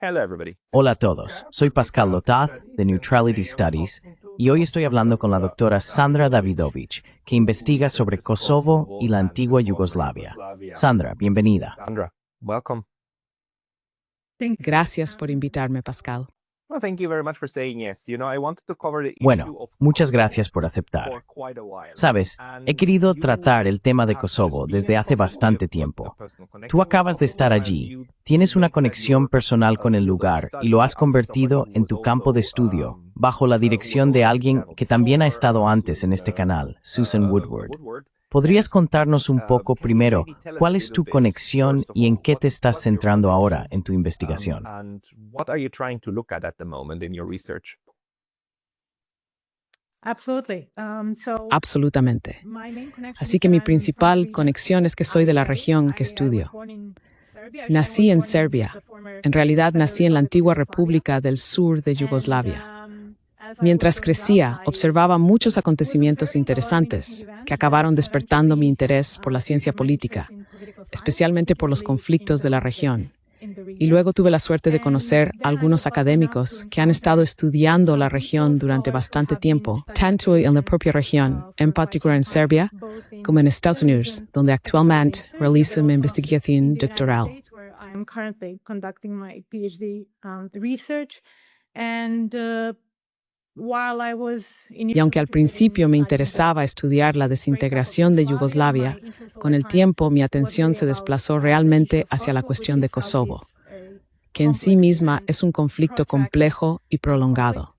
Hello, everybody. Hola a todos, soy Pascal Lotath de Neutrality Studies y hoy estoy hablando con la doctora Sandra Davidovich, que investiga sobre Kosovo y la antigua Yugoslavia. Sandra, bienvenida. Sandra, welcome. Gracias por invitarme, Pascal. Well, thank you very much for saying yes. I wanted to cover the issue Bueno, of muchas Kosovo gracias por for aceptar. quite a while. Sabes, he querido tratar el tema de Kosovo desde hace bastante tiempo. Tú acabas de estar allí, tienes una conexión personal con el lugar y lo has convertido en tu campo de estudio, bajo la dirección de alguien que también ha estado antes en este canal, Susan Woodward. ¿Podrías contarnos un poco primero cuál es tu conexión y en qué te estás centrando ahora en tu investigación? And what are you trying to look at the moment in your research? Absolutamente. Así que mi principal conexión es que soy de la región que estudio. Nací en Serbia. En realidad nací en la antigua República del Sur de Yugoslavia. Mientras crecía, observaba muchos acontecimientos interesantes que acabaron despertando mi interés por la ciencia política, especialmente por los conflictos de la región. Y luego tuve la suerte de conocer a algunos académicos que han estado estudiando la región durante bastante tiempo, tanto en la propia región, en particular en Serbia, como en Estados Unidos, donde actualmente realizo mi investigación doctoral. Y aunque al principio me interesaba estudiar la desintegración de Yugoslavia, con el tiempo mi atención se desplazó realmente hacia la cuestión de Kosovo, que en sí misma es un conflicto complejo y prolongado.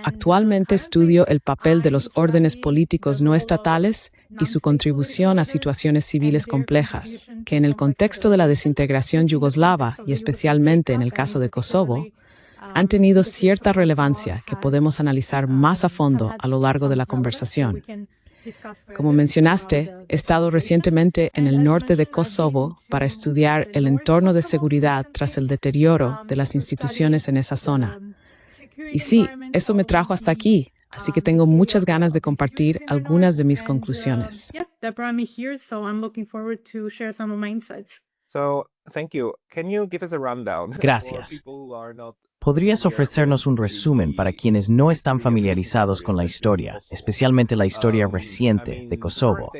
Actualmente estudio el papel de los órdenes políticos no estatales y su contribución a situaciones civiles complejas, que en el contexto de la desintegración yugoslava y especialmente en el caso de Kosovo, han tenido cierta relevancia que podemos analizar más a fondo a lo largo de la conversación. Como mencionaste, he estado recientemente en el norte de Kosovo para estudiar el entorno de seguridad tras el deterioro de las instituciones en esa zona. Y sí, eso me trajo hasta aquí, así que tengo muchas ganas de compartir algunas de mis conclusiones. So, thank you. Can you give us a rundown? Gracias. For people who are not ¿Podrías ofrecernos un resumen para quienes no están familiarizados con la historia, especialmente la historia reciente de Kosovo?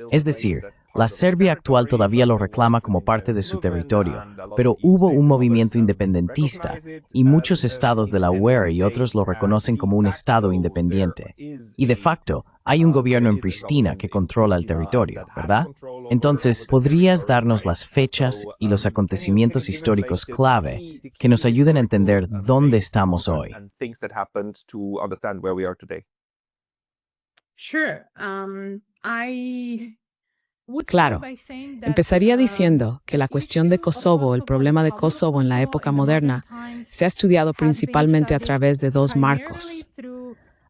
Es decir, la Serbia actual todavía lo reclama como parte de su territorio, pero hubo un movimiento independentista y muchos estados de la UE y otros lo reconocen como un estado independiente. Y de facto, hay un gobierno en Pristina que controla el territorio, ¿verdad? Entonces, ¿podrías darnos las fechas y los acontecimientos históricos clave que nos ayuden a entender dónde estamos hoy? and things that happened to understand where we are today? Claro, empezaría diciendo que la cuestión de Kosovo, el problema de Kosovo en la época moderna, se ha estudiado principalmente a través de dos marcos.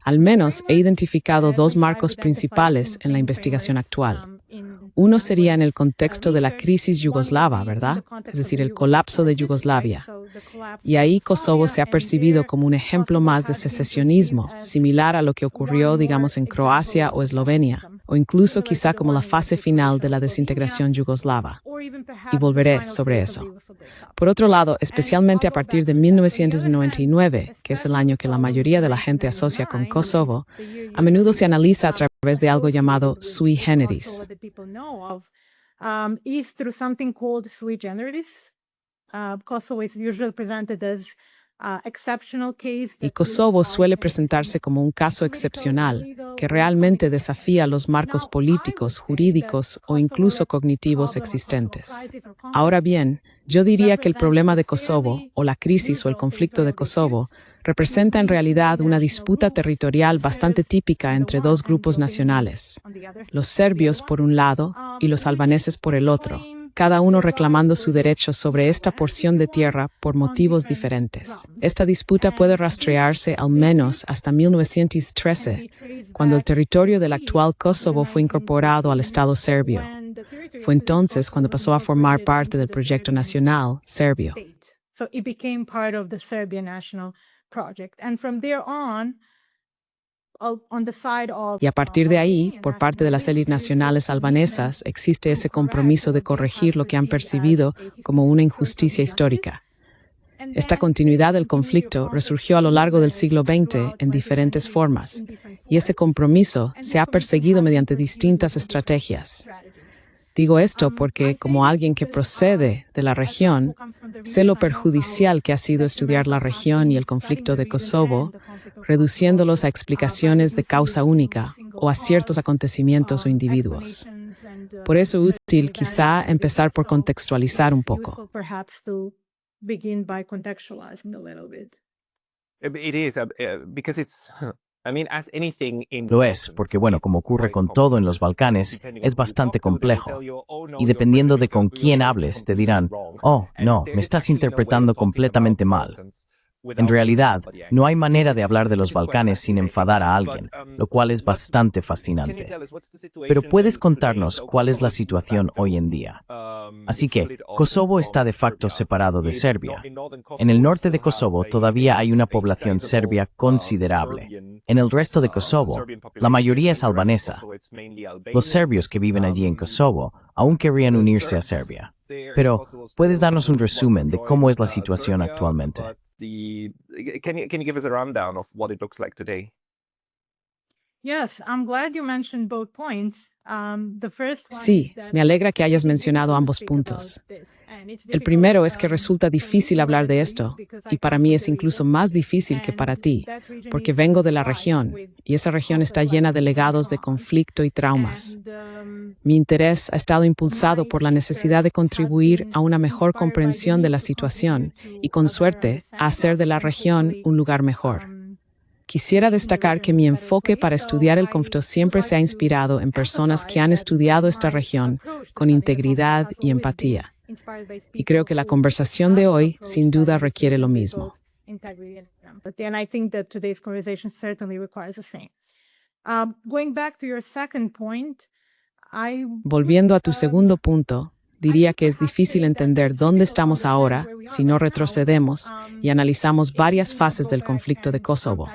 Al menos he identificado dos marcos principales en la investigación actual. Uno sería en el contexto de la crisis yugoslava, ¿verdad? Es decir, el colapso de Yugoslavia. Y ahí Kosovo se ha percibido como un ejemplo más de secesionismo, similar a lo que ocurrió, digamos, en Croacia o Eslovenia, o incluso quizá como la fase final de la desintegración yugoslava. Y volveré sobre eso. Por otro lado, especialmente a partir de 1999, que es el año que la mayoría de la gente asocia con Kosovo, a menudo se analiza a través de algo llamado sui generis. Y Kosovo suele presentarse como un caso excepcional, que realmente desafía los marcos políticos, jurídicos o incluso cognitivos existentes. Ahora bien, yo diría que el problema de Kosovo, o la crisis o el conflicto de Kosovo, representa en realidad una disputa territorial bastante típica entre dos grupos nacionales, los serbios por un lado y los albaneses por el otro, cada uno reclamando su derecho sobre esta porción de tierra por motivos diferentes. Esta disputa puede rastrearse al menos hasta 1913, cuando el territorio del actual Kosovo fue incorporado al Estado serbio. Fue entonces cuando pasó a formar parte del proyecto nacional serbio. Y a partir de ahí, por parte de las élites nacionales albanesas, existe ese compromiso de corregir lo que han percibido como una injusticia histórica. Esta continuidad del conflicto resurgió a lo largo del siglo XX en diferentes formas, y ese compromiso se ha perseguido mediante distintas estrategias. Digo esto porque, como alguien que procede de la región, sé lo perjudicial que ha sido estudiar la región y el conflicto de Kosovo, reduciéndolos a explicaciones de causa única o a ciertos acontecimientos o individuos. Por eso es útil quizá empezar por contextualizar un poco. It is because it's. I mean, as anything in Lo es, porque bueno, como ocurre con todo en los Balcanes, es bastante complejo. Y dependiendo de con quién hables, te dirán, oh, no, me estás interpretando completamente mal. En realidad, no hay manera de hablar de los Balcanes sin enfadar a alguien, lo cual es bastante fascinante. Pero ¿puedes contarnos cuál es la situación hoy en día? Así que, Kosovo está de facto separado de Serbia. En el norte de Kosovo todavía hay una población serbia considerable. En el resto de Kosovo, la mayoría es albanesa. Los serbios que viven allí en Kosovo aún querrían unirse a Serbia. Pero, ¿puedes darnos un resumen de cómo es la situación actualmente? Can you give us a rundown of what it looks like today? Sí, me alegra que hayas mencionado ambos puntos. El primero es que resulta difícil hablar de esto, y para mí es incluso más difícil que para ti, porque vengo de la región, y esa región está llena de legados de conflicto y traumas. Mi interés ha estado impulsado por la necesidad de contribuir a una mejor comprensión de la situación y, con suerte, a hacer de la región un lugar mejor. Quisiera destacar que mi enfoque para estudiar el conflicto siempre se ha inspirado en personas que han estudiado esta región con integridad y empatía. Y creo que la conversación de hoy, sin duda, requiere lo mismo. Volviendo a tu segundo punto, diría que es difícil entender dónde estamos ahora si no retrocedemos y analizamos varias fases del conflicto de Kosovo.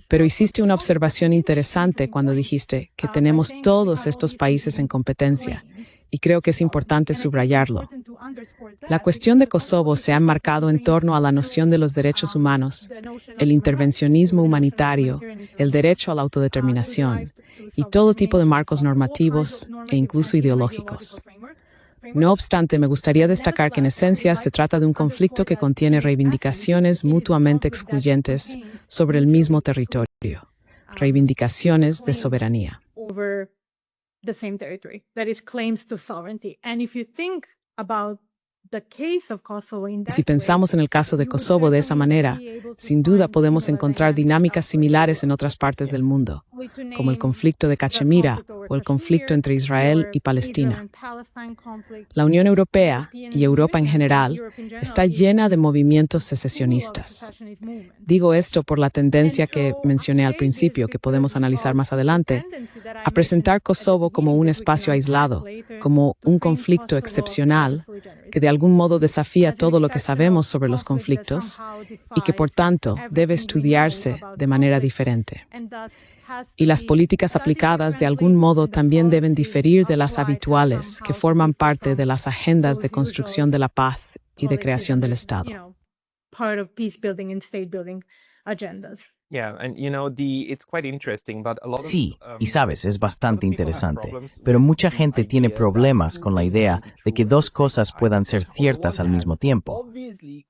Pero hiciste una observación interesante cuando dijiste que tenemos todos estos países en competencia, y creo que es importante subrayarlo. La cuestión de Kosovo se ha enmarcado en torno a la noción de los derechos humanos, el intervencionismo humanitario, el derecho a la autodeterminación, y todo tipo de marcos normativos e incluso ideológicos. No obstante, me gustaría destacar que en esencia se trata de un conflicto que contiene reivindicaciones mutuamente excluyentes sobre el mismo territorio, reivindicaciones de soberanía. Si pensamos en el caso de Kosovo de esa manera, sin duda podemos encontrar dinámicas similares en otras partes del mundo, como el conflicto de Cachemira o el conflicto entre Israel y Palestina. La Unión Europea y Europa en general está llena de movimientos secesionistas. Digo esto por la tendencia que mencioné al principio, que podemos analizar más adelante, a presentar Kosovo como un espacio aislado, como un conflicto excepcional, que de algún modo desafía todo lo que sabemos sobre los conflictos y que, por tanto, debe estudiarse de manera diferente. Y las políticas aplicadas de algún modo también deben diferir de las habituales que forman parte de las agendas de construcción de la paz y de creación del Estado. Sí, y sabes, es bastante interesante, pero mucha gente tiene problemas con la idea de que dos cosas puedan ser ciertas al mismo tiempo.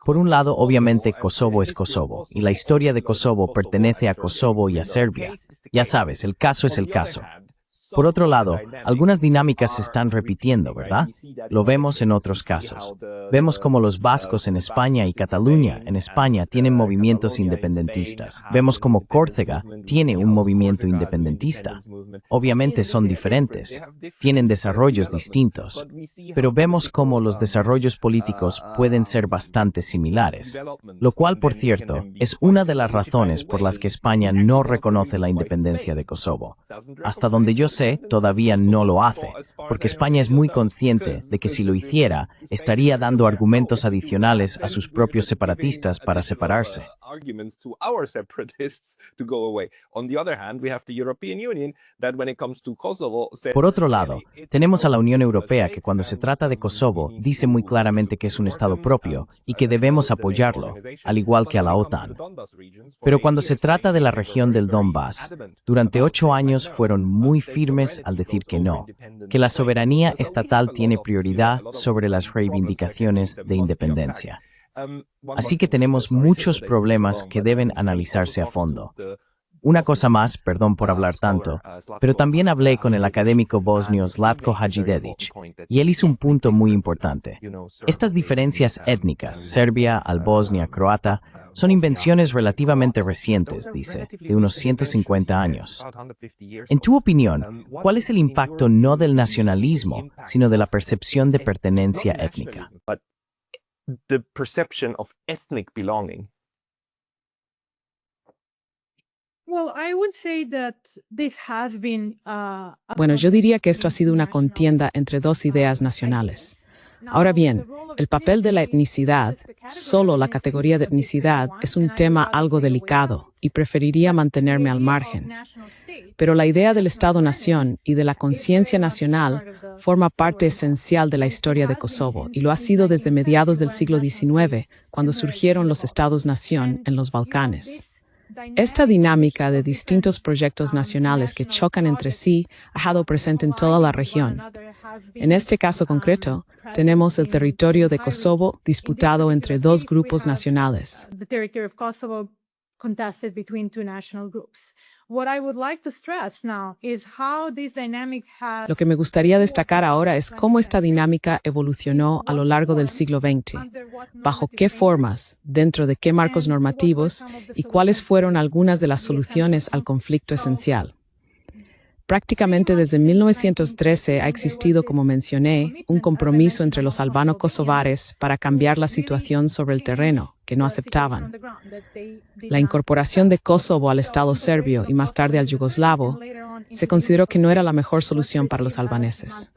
Por un lado, obviamente, Kosovo es Kosovo, y la historia de Kosovo pertenece a Kosovo y a Serbia. Ya sabes, el caso es el caso. Por otro lado, algunas dinámicas se están repitiendo, ¿verdad? Lo vemos en otros casos. Vemos como los vascos en España y Cataluña en España tienen movimientos independentistas. Vemos como Córcega tiene un movimiento independentista. Obviamente son diferentes, tienen desarrollos distintos, pero vemos cómo los desarrollos políticos pueden ser bastante similares, lo cual, por cierto, es una de las razones por las que España no reconoce la independencia de Kosovo. Hasta donde yo sé, sé, todavía no lo hace, porque España es muy consciente de que si lo hiciera, estaría dando argumentos adicionales a sus propios separatistas para separarse. Por otro lado, tenemos a la Unión Europea que cuando se trata de Kosovo dice muy claramente que es un Estado propio y que debemos apoyarlo, al igual que a la OTAN. Pero cuando se trata de la región del Donbass, durante 8 años fueron muy firmes al decir que no, que la soberanía estatal tiene prioridad sobre las reivindicaciones de independencia. Así que tenemos muchos problemas que deben analizarse a fondo. Una cosa más, perdón por hablar tanto, pero también hablé con el académico bosnio Zlatko Hadžidedić, y él hizo un punto muy importante. Estas diferencias étnicas, serbia, albosnia, croata, son invenciones relativamente recientes, dice, de unos 150 años. En tu opinión, ¿cuál es el impacto no del nacionalismo, sino de la percepción de pertenencia étnica? The perception of ethnic belonging. Bueno, yo diría que esto ha sido una contienda entre dos ideas nacionales. Ahora bien, el papel de la etnicidad, solo la categoría de etnicidad, es un tema algo delicado y preferiría mantenerme al margen. Pero la idea del Estado-nación y de la conciencia nacional forma parte esencial de la historia de Kosovo y lo ha sido desde mediados del siglo XIX, cuando surgieron los Estados-nación en los Balcanes. Esta dinámica de distintos proyectos nacionales que chocan entre sí ha estado presente en toda la región. En este caso concreto, tenemos el territorio de Kosovo disputado entre dos grupos nacionales. Lo que me gustaría destacar ahora es cómo esta dinámica evolucionó a lo largo del siglo XX, bajo qué formas, dentro de qué marcos normativos y cuáles fueron algunas de las soluciones al conflicto esencial. Prácticamente desde 1913 ha existido, como mencioné, un compromiso entre los albano-kosovares para cambiar la situación sobre el terreno, que no aceptaban. La incorporación de Kosovo al Estado serbio y más tarde al yugoslavo se consideró que no era la mejor solución para los albaneses.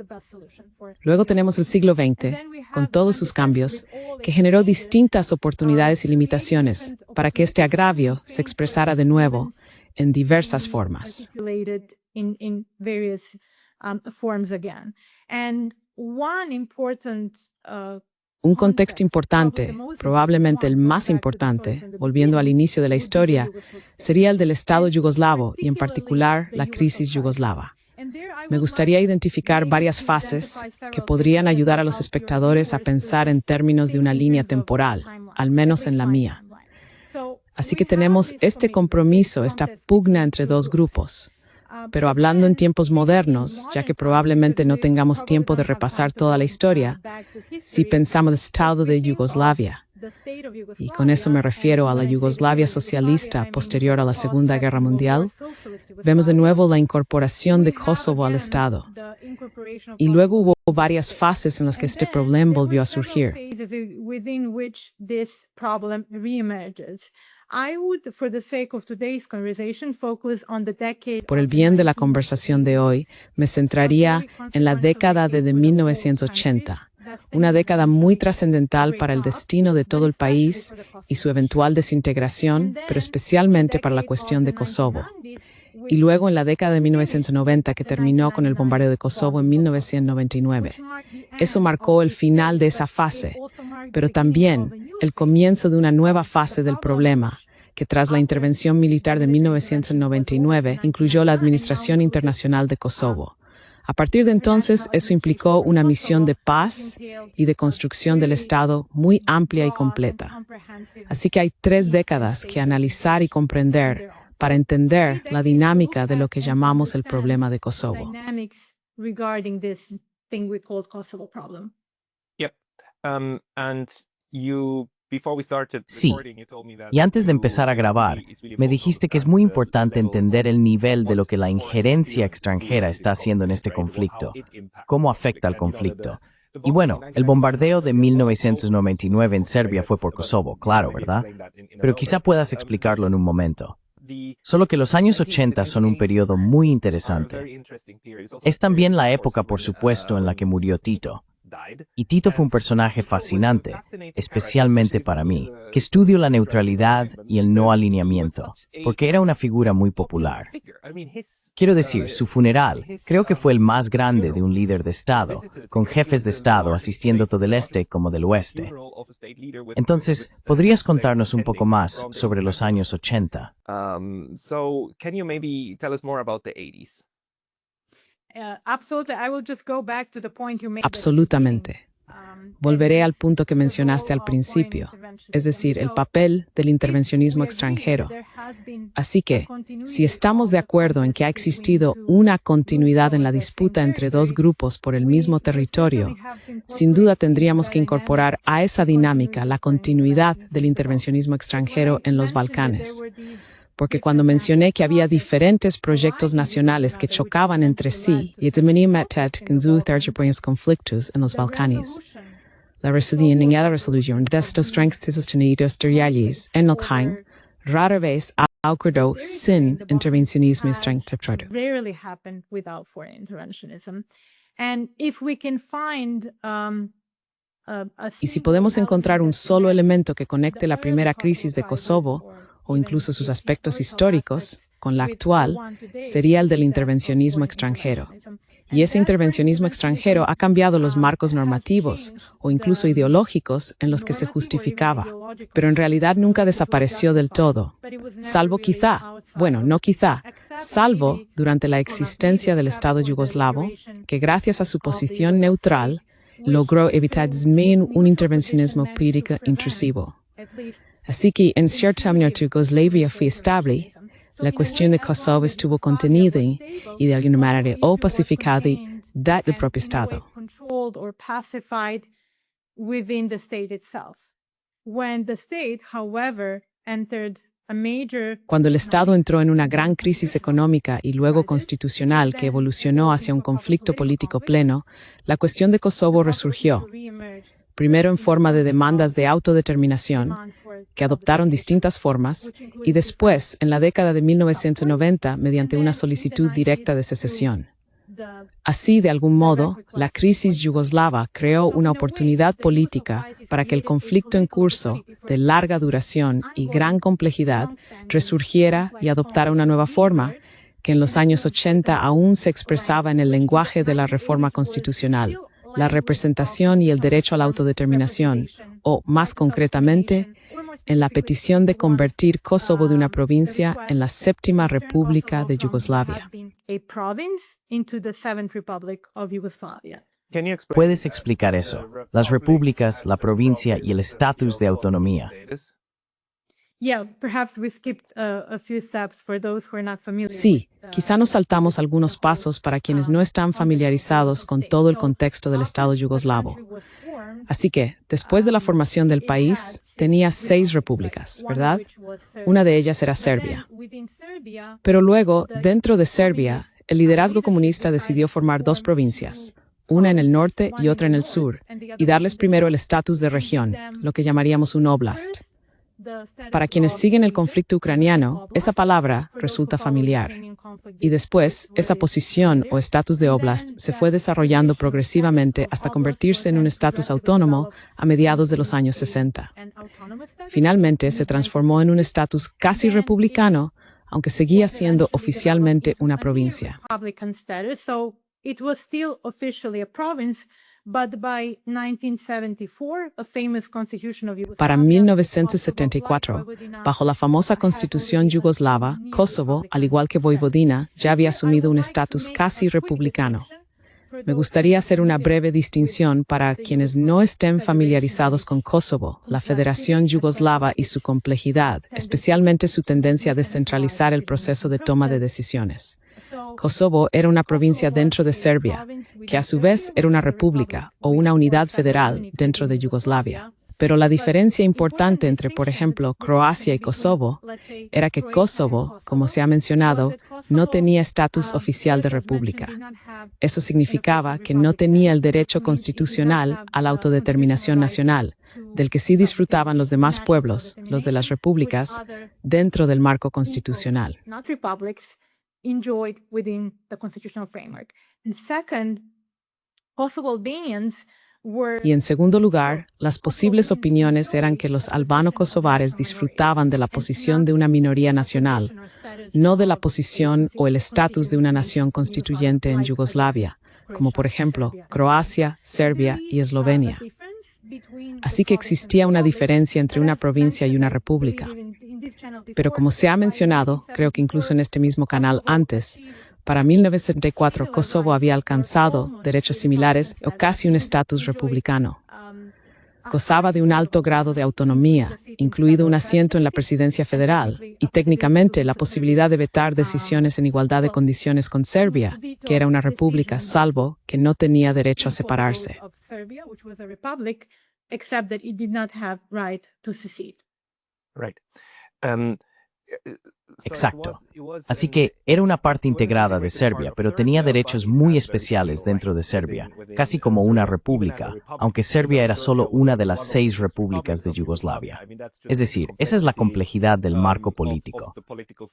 Luego tenemos el siglo XX, con todos sus cambios, que generó distintas oportunidades y limitaciones para que este agravio se expresara de nuevo en diversas formas. Un contexto importante, probablemente el más importante, volviendo al inicio de la historia, sería el del Estado yugoslavo y en particular la crisis yugoslava. Me gustaría identificar varias fases que podrían ayudar a los espectadores a pensar en términos de una línea temporal, al menos en la mía. Así que tenemos este compromiso, esta pugna entre dos grupos. Pero hablando en tiempos modernos, ya que probablemente no tengamos tiempo de repasar toda la historia, si pensamos en el Estado de Yugoslavia, y con eso me refiero a la Yugoslavia socialista posterior a la Segunda Guerra Mundial, vemos de nuevo la incorporación de Kosovo al Estado. Y luego hubo varias fases en las que este problema volvió a surgir. Por el bien de la conversación de hoy, me centraría en la década de 1980, una década muy trascendental para el destino de todo el país y su eventual desintegración, pero especialmente para la cuestión de Kosovo. Y luego en la década de 1990, que terminó con el bombardeo de Kosovo en 1999. Eso marcó el final de esa fase, pero también el comienzo de una nueva fase del problema, que tras la intervención militar de 1999 incluyó la Administración Internacional de Kosovo. A partir de entonces, eso implicó una misión de paz y de construcción del Estado muy amplia y completa. Así que hay 3 décadas que analizar y comprender para entender la dinámica de lo que llamamos el problema de Kosovo. Sí, y antes de empezar a grabar, me dijiste que es muy importante entender el nivel de lo que la injerencia extranjera está haciendo en este conflicto, cómo afecta al conflicto. Y bueno, el bombardeo de 1999 en Serbia fue por Kosovo, claro, ¿verdad? Pero quizá puedas explicarlo en un momento. Solo que los años 80 son un periodo muy interesante. Es también la época, por supuesto, en la que murió Tito. Y Tito fue un personaje fascinante, especialmente para mí, que estudio la neutralidad y el no alineamiento, porque era una figura muy popular. Quiero decir, su funeral creo que fue el más grande de un líder de Estado, con jefes de Estado asistiendo todo del este como del oeste. Entonces, ¿podrías contarnos un poco más sobre los años 80? So can you maybe tell us more about the 80s? Absolutely. I will just go back to the point you made at the Absolutamente. beginning. Volveré al punto que mencionaste al principio, es decir, el papel del intervencionismo extranjero. Así que, si estamos de acuerdo en que ha existido una continuidad en la disputa entre dos grupos por el mismo territorio, sin duda tendríamos que incorporar a esa dinámica la continuidad del intervencionismo extranjero en los Balcanes. Porque cuando mencioné que había diferentes proyectos nacionales que chocaban entre sí y tenían conflictos en los Balcanes, la resolución de estos strengths territoriales en Balcán rara vez ocurrió sin intervencionismo extranjero. rarely happened without foreign interventionism. And if we can find Y si podemos encontrar un solo elemento que conecte la primera crisis de Kosovo, o incluso sus aspectos históricos, con la actual, sería el del intervencionismo extranjero. Y ese intervencionismo extranjero ha cambiado los marcos normativos o incluso ideológicos en los que se justificaba, pero en realidad nunca desapareció del todo, salvo quizá, bueno, no quizá, salvo durante la existencia del Estado yugoslavo, que gracias a su posición neutral logró evitar un intervencionismo político intrusivo. Así que, en cierta manera, Yugoslavia fue estable, la cuestión de Kosovo estuvo contenida y de alguna manera o pacificada del propio Estado. controlled or pacified within the state itself. When the state, however, entered a major Cuando el Estado entró en una gran crisis económica y luego constitucional que evolucionó hacia un conflicto político pleno, la cuestión de Kosovo resurgió, primero en forma de demandas de autodeterminación, que adoptaron distintas formas, y después, en la década de 1990, mediante una solicitud directa de secesión. Así, de algún modo, la crisis yugoslava creó una oportunidad política para que el conflicto en curso, de larga duración y gran complejidad, resurgiera y adoptara una nueva forma, que en los años 80 aún se expresaba en el lenguaje de la reforma constitucional, la representación y el derecho a la autodeterminación, o, más concretamente, en la petición de convertir Kosovo de una provincia en la séptima república de Yugoslavia. a province into the seventh republic of Yugoslavia. Can you explain ¿Puedes explicar eso? Las repúblicas, la provincia y el estatus de autonomía. Yeah, perhaps we skipped a few steps for those who are not familiar. Sí, quizá nos saltamos algunos pasos para quienes no están familiarizados con todo el contexto del Estado yugoslavo. Así que, después de la formación del país, tenía 6 repúblicas, ¿verdad? Una de ellas era Serbia. Pero luego, dentro de Serbia, el liderazgo comunista decidió formar 2 provincias, una en el norte y otra en el sur, y darles primero el estatus de región, lo que llamaríamos un oblast. Para quienes siguen el conflicto ucraniano, esa palabra resulta familiar. Y después, esa posición o estatus de oblast se fue desarrollando progresivamente hasta convertirse en un estatus autónomo a mediados de los años 60. Finalmente, se transformó en un estatus casi republicano, aunque seguía siendo oficialmente una provincia. Republican status, so it was still officially a province, but by 1974, a famous constitution of Yugoslavia. Para 1974, bajo la famosa constitución yugoslava, Kosovo, al igual que Vojvodina, ya había asumido un estatus casi republicano. Me gustaría hacer una breve distinción para quienes no estén familiarizados con Kosovo, la Federación Yugoslava y su complejidad, especialmente su tendencia a descentralizar el proceso de toma de decisiones. Kosovo era una provincia dentro de Serbia, que a su vez era una república o una unidad federal dentro de Yugoslavia. Pero la diferencia importante entre, por ejemplo, Croacia y Kosovo era que Kosovo, como se ha mencionado, no tenía estatus oficial de república. Eso significaba que no tenía el derecho constitucional a la autodeterminación nacional, del que sí disfrutaban los demás pueblos, los de las repúblicas, dentro del marco constitucional. Y en segundo lugar, las posibles opiniones eran que los albano-kosovares disfrutaban de la posición de una minoría nacional, no de la posición o el estatus de una nación constituyente en Yugoslavia, como por ejemplo Croacia, Serbia y Eslovenia. Así que existía una diferencia entre una provincia y una república. Pero como se ha mencionado, creo que incluso en este mismo canal antes, para 1974 Kosovo había alcanzado derechos similares o casi un estatus republicano. Gozaba de un alto grado de autonomía, incluido un asiento en la presidencia federal y técnicamente la posibilidad de vetar decisiones en igualdad de condiciones con Serbia, que era una república, salvo que no tenía derecho a separarse. Right. Exacto. Así que era una parte integrada de Serbia, pero tenía derechos muy especiales dentro de Serbia, casi como una república, aunque Serbia era solo una de las 6 repúblicas de Yugoslavia. Es decir, esa es la complejidad del marco político.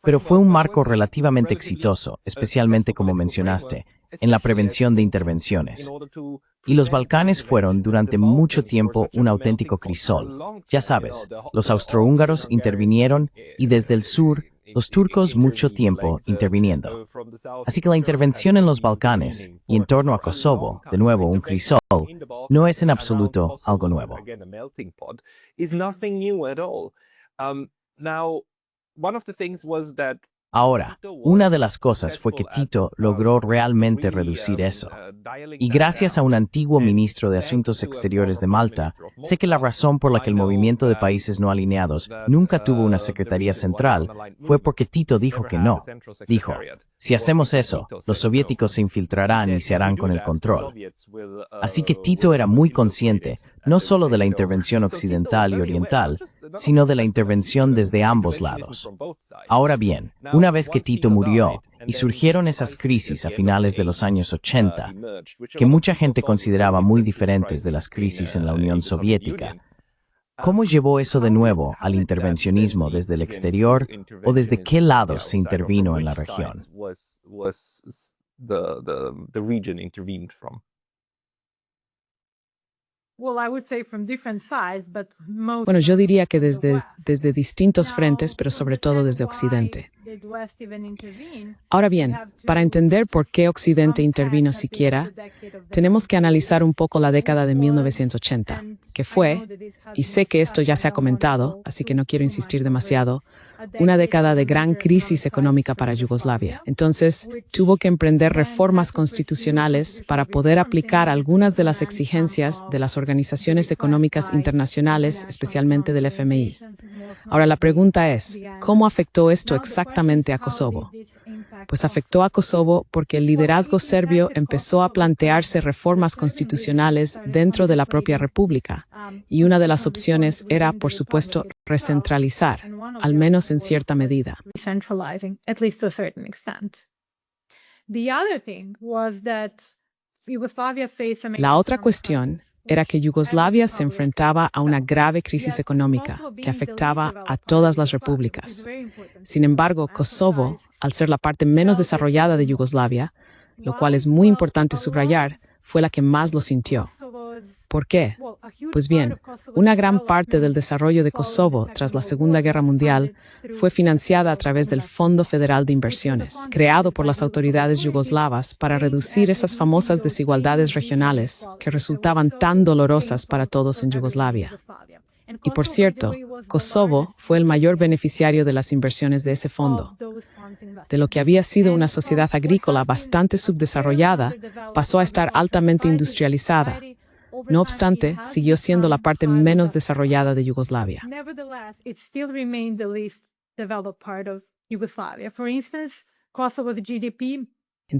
Pero fue un marco relativamente exitoso, especialmente como mencionaste, en la prevención de intervenciones. Y los Balcanes fueron durante mucho tiempo un auténtico crisol. Ya sabes, los austrohúngaros intervinieron y desde el sur, los turcos mucho tiempo interviniendo. Así que la intervención en los Balcanes y en torno a Kosovo, de nuevo un crisol, no es en absoluto algo nuevo. Ahora, una de las cosas fue que Tito logró realmente reducir eso. Y gracias a un antiguo ministro de Asuntos Exteriores de Malta, sé que la razón por la que el movimiento de países no alineados nunca tuvo una secretaría central fue porque Tito dijo que no. Dijo, si hacemos eso, los soviéticos se infiltrarán y se harán con el control. Así que Tito era muy consciente, no solo de la intervención occidental y oriental, sino de la intervención desde ambos lados. Ahora bien, una vez que Tito murió y surgieron esas crisis a finales de los años 80, que mucha gente consideraba muy diferentes de las crisis en la Unión Soviética, ¿cómo llevó eso de nuevo al intervencionismo desde el exterior o desde qué lados se intervino en la región? Bueno, yo diría que desde distintos frentes, pero sobre todo desde Occidente. Ahora bien, para entender por qué Occidente intervino siquiera, tenemos que analizar un poco la década de 1980, que fue, y sé que esto ya se ha comentado, así que no quiero insistir demasiado, una década de gran crisis económica para Yugoslavia. Entonces, tuvo que emprender reformas constitucionales para poder aplicar algunas de las exigencias de las organizaciones económicas internacionales, especialmente del FMI. Ahora, la pregunta es, ¿cómo afectó esto exactamente a Kosovo? Pues afectó a Kosovo porque el liderazgo serbio empezó a plantearse reformas constitucionales dentro de la propia república, y una de las opciones era, por supuesto, recentralizar, al menos en cierta medida. La otra cuestión era que Yugoslavia se enfrentaba a una grave crisis económica que afectaba a todas las repúblicas. Sin embargo, Kosovo, al ser la parte menos desarrollada de Yugoslavia, lo cual es muy importante subrayar, fue la que más lo sintió. ¿Por qué? Pues bien, una gran parte del desarrollo de Kosovo tras la Segunda Guerra Mundial fue financiada a través del Fondo Federal de Inversiones, creado por las autoridades yugoslavas para reducir esas famosas desigualdades regionales que resultaban tan dolorosas para todos en Yugoslavia. Y por cierto, Kosovo fue el mayor beneficiario de las inversiones de ese fondo. De lo que había sido una sociedad agrícola bastante subdesarrollada, pasó a estar altamente industrializada. No obstante, siguió siendo la parte menos desarrollada de Yugoslavia.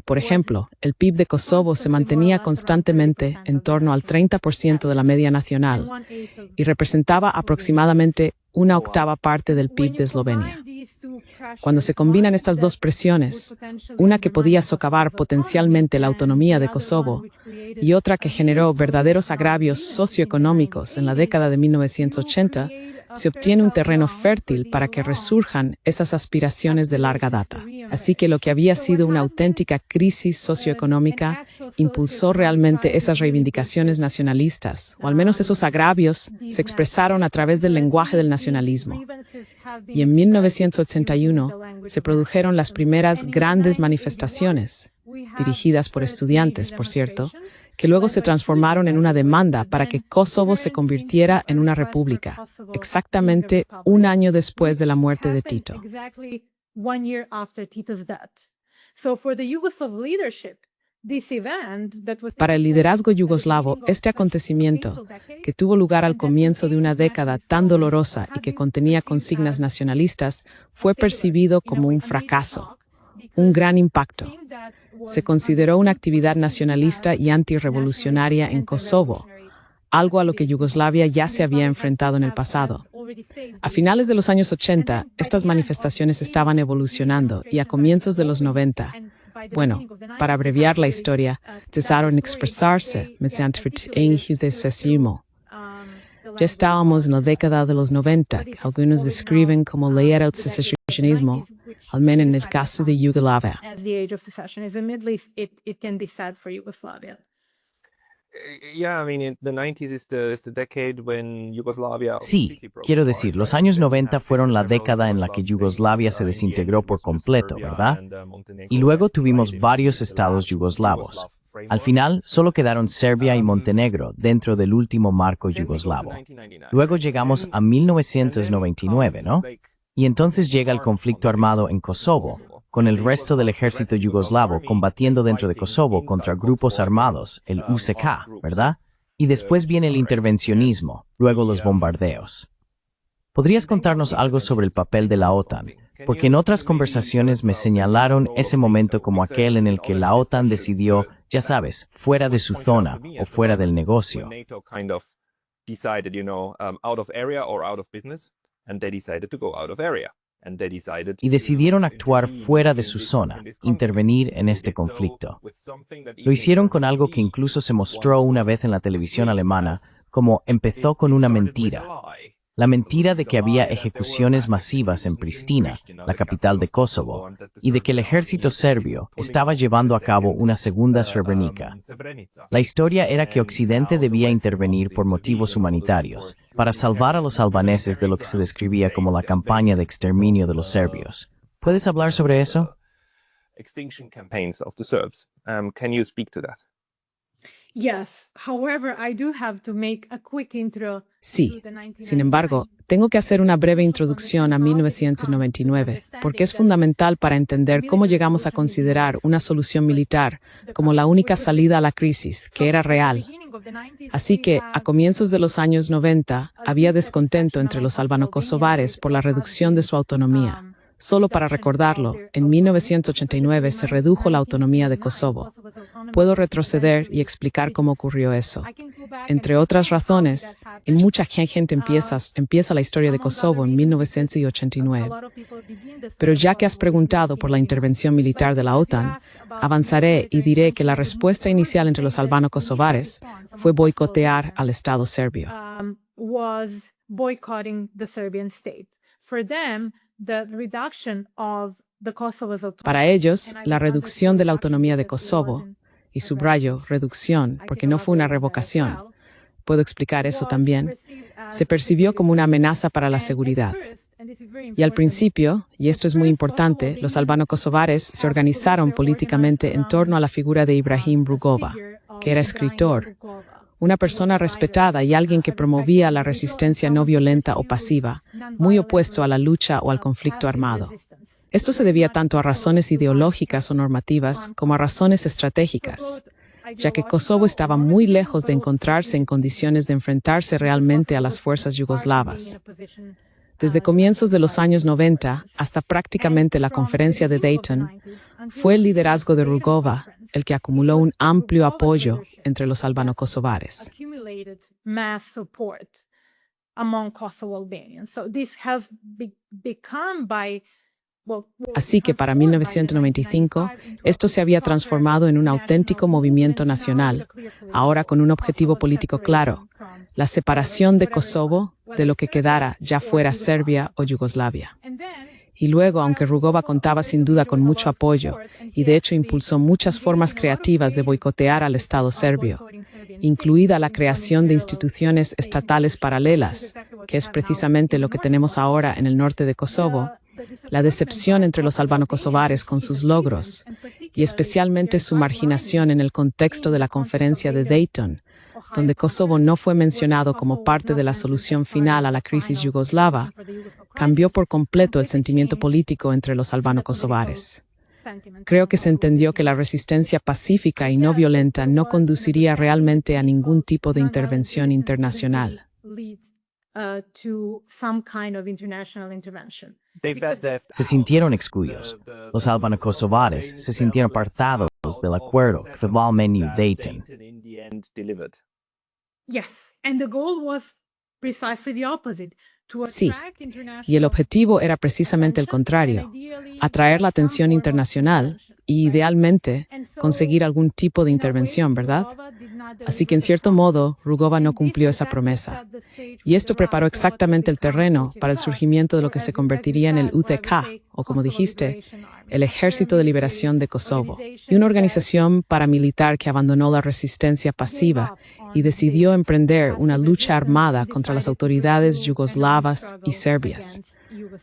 Por ejemplo, el PIB de Kosovo se mantenía constantemente en torno al 30% de la media nacional y representaba aproximadamente una octava parte del PIB de Eslovenia. Cuando se combinan estas dos presiones, una que podía socavar potencialmente la autonomía de Kosovo y otra que generó verdaderos agravios socioeconómicos en la década de 1980, se obtiene un terreno fértil para que resurjan esas aspiraciones de larga data. Así que lo que había sido una auténtica crisis socioeconómica impulsó realmente esas reivindicaciones nacionalistas, o al menos esos agravios se expresaron a través del lenguaje del nacionalismo. Y en 1981 se produjeron las primeras grandes manifestaciones, dirigidas por estudiantes, por cierto, que luego se transformaron en una demanda para que Kosovo se convirtiera en una república, exactamente un año después de la muerte de Tito. Para el liderazgo yugoslavo, este acontecimiento, que tuvo lugar al comienzo de una década tan dolorosa y que contenía consignas nacionalistas, fue percibido como un fracaso, un gran impacto. Se consideró una actividad nacionalista y antirrevolucionaria en Kosovo, algo a lo que Yugoslavia ya se había enfrentado en el pasado. A finales de los años 80, estas manifestaciones estaban evolucionando y a comienzos de los 90, bueno, para abreviar la historia, cesaron expresarse mediante verteenigos de sesimo. Ya estábamos en la década de los 90, que algunos describen como la era del secesionismo, al menos en el caso de Yugoslavia. Sí, quiero decir, los años 90 fueron la década en la que Yugoslavia se desintegró por completo, ¿verdad? Y luego tuvimos varios estados yugoslavos. Al final, solo quedaron Serbia y Montenegro dentro del último marco yugoslavo. Luego llegamos a 1999, ¿no? Y entonces llega el conflicto armado en Kosovo, con el resto del ejército yugoslavo combatiendo dentro de Kosovo contra grupos armados, el UCK, ¿verdad? Y después viene el intervencionismo, luego los bombardeos. ¿Podrías contarnos algo sobre el papel de la OTAN? Porque en otras conversaciones me señalaron ese momento como aquel en el que la OTAN decidió, ya sabes, fuera de su zona o fuera del negocio. Y decidieron actuar fuera de su zona, intervenir en este conflicto. Lo hicieron con algo que incluso se mostró una vez en la televisión alemana, como empezó con una mentira. La mentira de que había ejecuciones masivas en Pristina, la capital de Kosovo, y de que el ejército serbio estaba llevando a cabo una segunda Srebrenica. La historia era que Occidente debía intervenir por motivos humanitarios, para salvar a los albaneses de lo que se describía como la campaña de exterminio de los serbios. ¿Puedes hablar sobre eso? Sí, sin embargo, tengo que hacer una breve introducción a 1999, porque es fundamental para entender cómo llegamos a considerar una solución militar como la única salida a la crisis, que era real. Así que, a comienzos de los años 90, había descontento entre los albano-kosovares por la reducción de su autonomía. Solo para recordarlo, en 1989 se redujo la autonomía de Kosovo. Puedo retroceder y explicar cómo ocurrió eso. Entre otras razones, en mucha gente empieza la historia de Kosovo en 1989. Pero ya que has preguntado por la intervención militar de la OTAN, avanzaré y diré que la respuesta inicial entre los albano-kosovares fue boicotear al Estado serbio. Para ellos, la reducción de la autonomía de Kosovo, y subrayo, reducción, porque no fue una revocación, puedo explicar eso también, se percibió como una amenaza para la seguridad. Y al principio, y esto es muy importante, los albano-kosovares se organizaron políticamente en torno a la figura de Ibrahim Rugova, que era escritor, una persona respetada y alguien que promovía la resistencia no violenta o pasiva, muy opuesto a la lucha o al conflicto armado. Esto se debía tanto a razones ideológicas o normativas como a razones estratégicas, ya que Kosovo estaba muy lejos de encontrarse en condiciones de enfrentarse realmente a las fuerzas yugoslavas. Desde comienzos de los años 90 hasta prácticamente la conferencia de Dayton, fue el liderazgo de Rugova el que acumuló un amplio apoyo entre los albano-kosovares. Así que para 1995, esto se había transformado en un auténtico movimiento nacional, ahora con un objetivo político claro: la separación de Kosovo de lo que quedara, ya fuera Serbia o Yugoslavia. Y luego, aunque Rugova contaba sin duda con mucho apoyo, y de hecho impulsó muchas formas creativas de boicotear al Estado serbio, incluida la creación de instituciones estatales paralelas, que es precisamente lo que tenemos ahora en el norte de Kosovo, la decepción entre los albano-kosovares con sus logros, y especialmente su marginación en el contexto de la conferencia de Dayton, donde Kosovo no fue mencionado como parte de la solución final a la crisis yugoslava, cambió por completo el sentimiento político entre los albano-kosovares. Creo que se entendió que la resistencia pacífica y no violenta no conduciría realmente a ningún tipo de intervención internacional. Se sintieron excluidos. Los albano-kosovares se sintieron apartados del acuerdo que finalmente Dayton. Sí, y el objetivo era precisamente el contrario: atraer la atención internacional y, idealmente, conseguir algún tipo de intervención, ¿verdad? Así que, en cierto modo, Rugova no cumplió esa promesa. Y esto preparó exactamente el terreno para el surgimiento de lo que se convertiría en el UTK, o como dijiste, el Ejército de Liberación de Kosovo, y una organización paramilitar que abandonó la resistencia pasiva y decidió emprender una lucha armada contra las autoridades yugoslavas y serbias.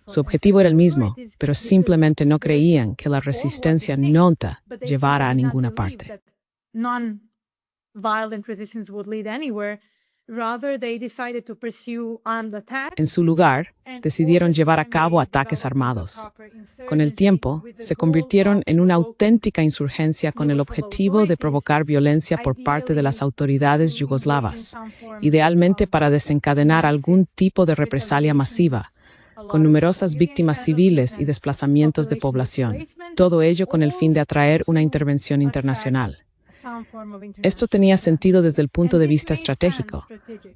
Su objetivo era el mismo, pero simplemente no creían que la resistencia nonta llevara a ninguna parte. En su lugar, decidieron llevar a cabo ataques armados. Con el tiempo, se convirtieron en una auténtica insurgencia con el objetivo de provocar violencia por parte de las autoridades yugoslavas, idealmente para desencadenar algún tipo de represalia masiva, con numerosas víctimas civiles y desplazamientos de población. Todo ello con el fin de atraer una intervención internacional. Esto tenía sentido desde el punto de vista estratégico,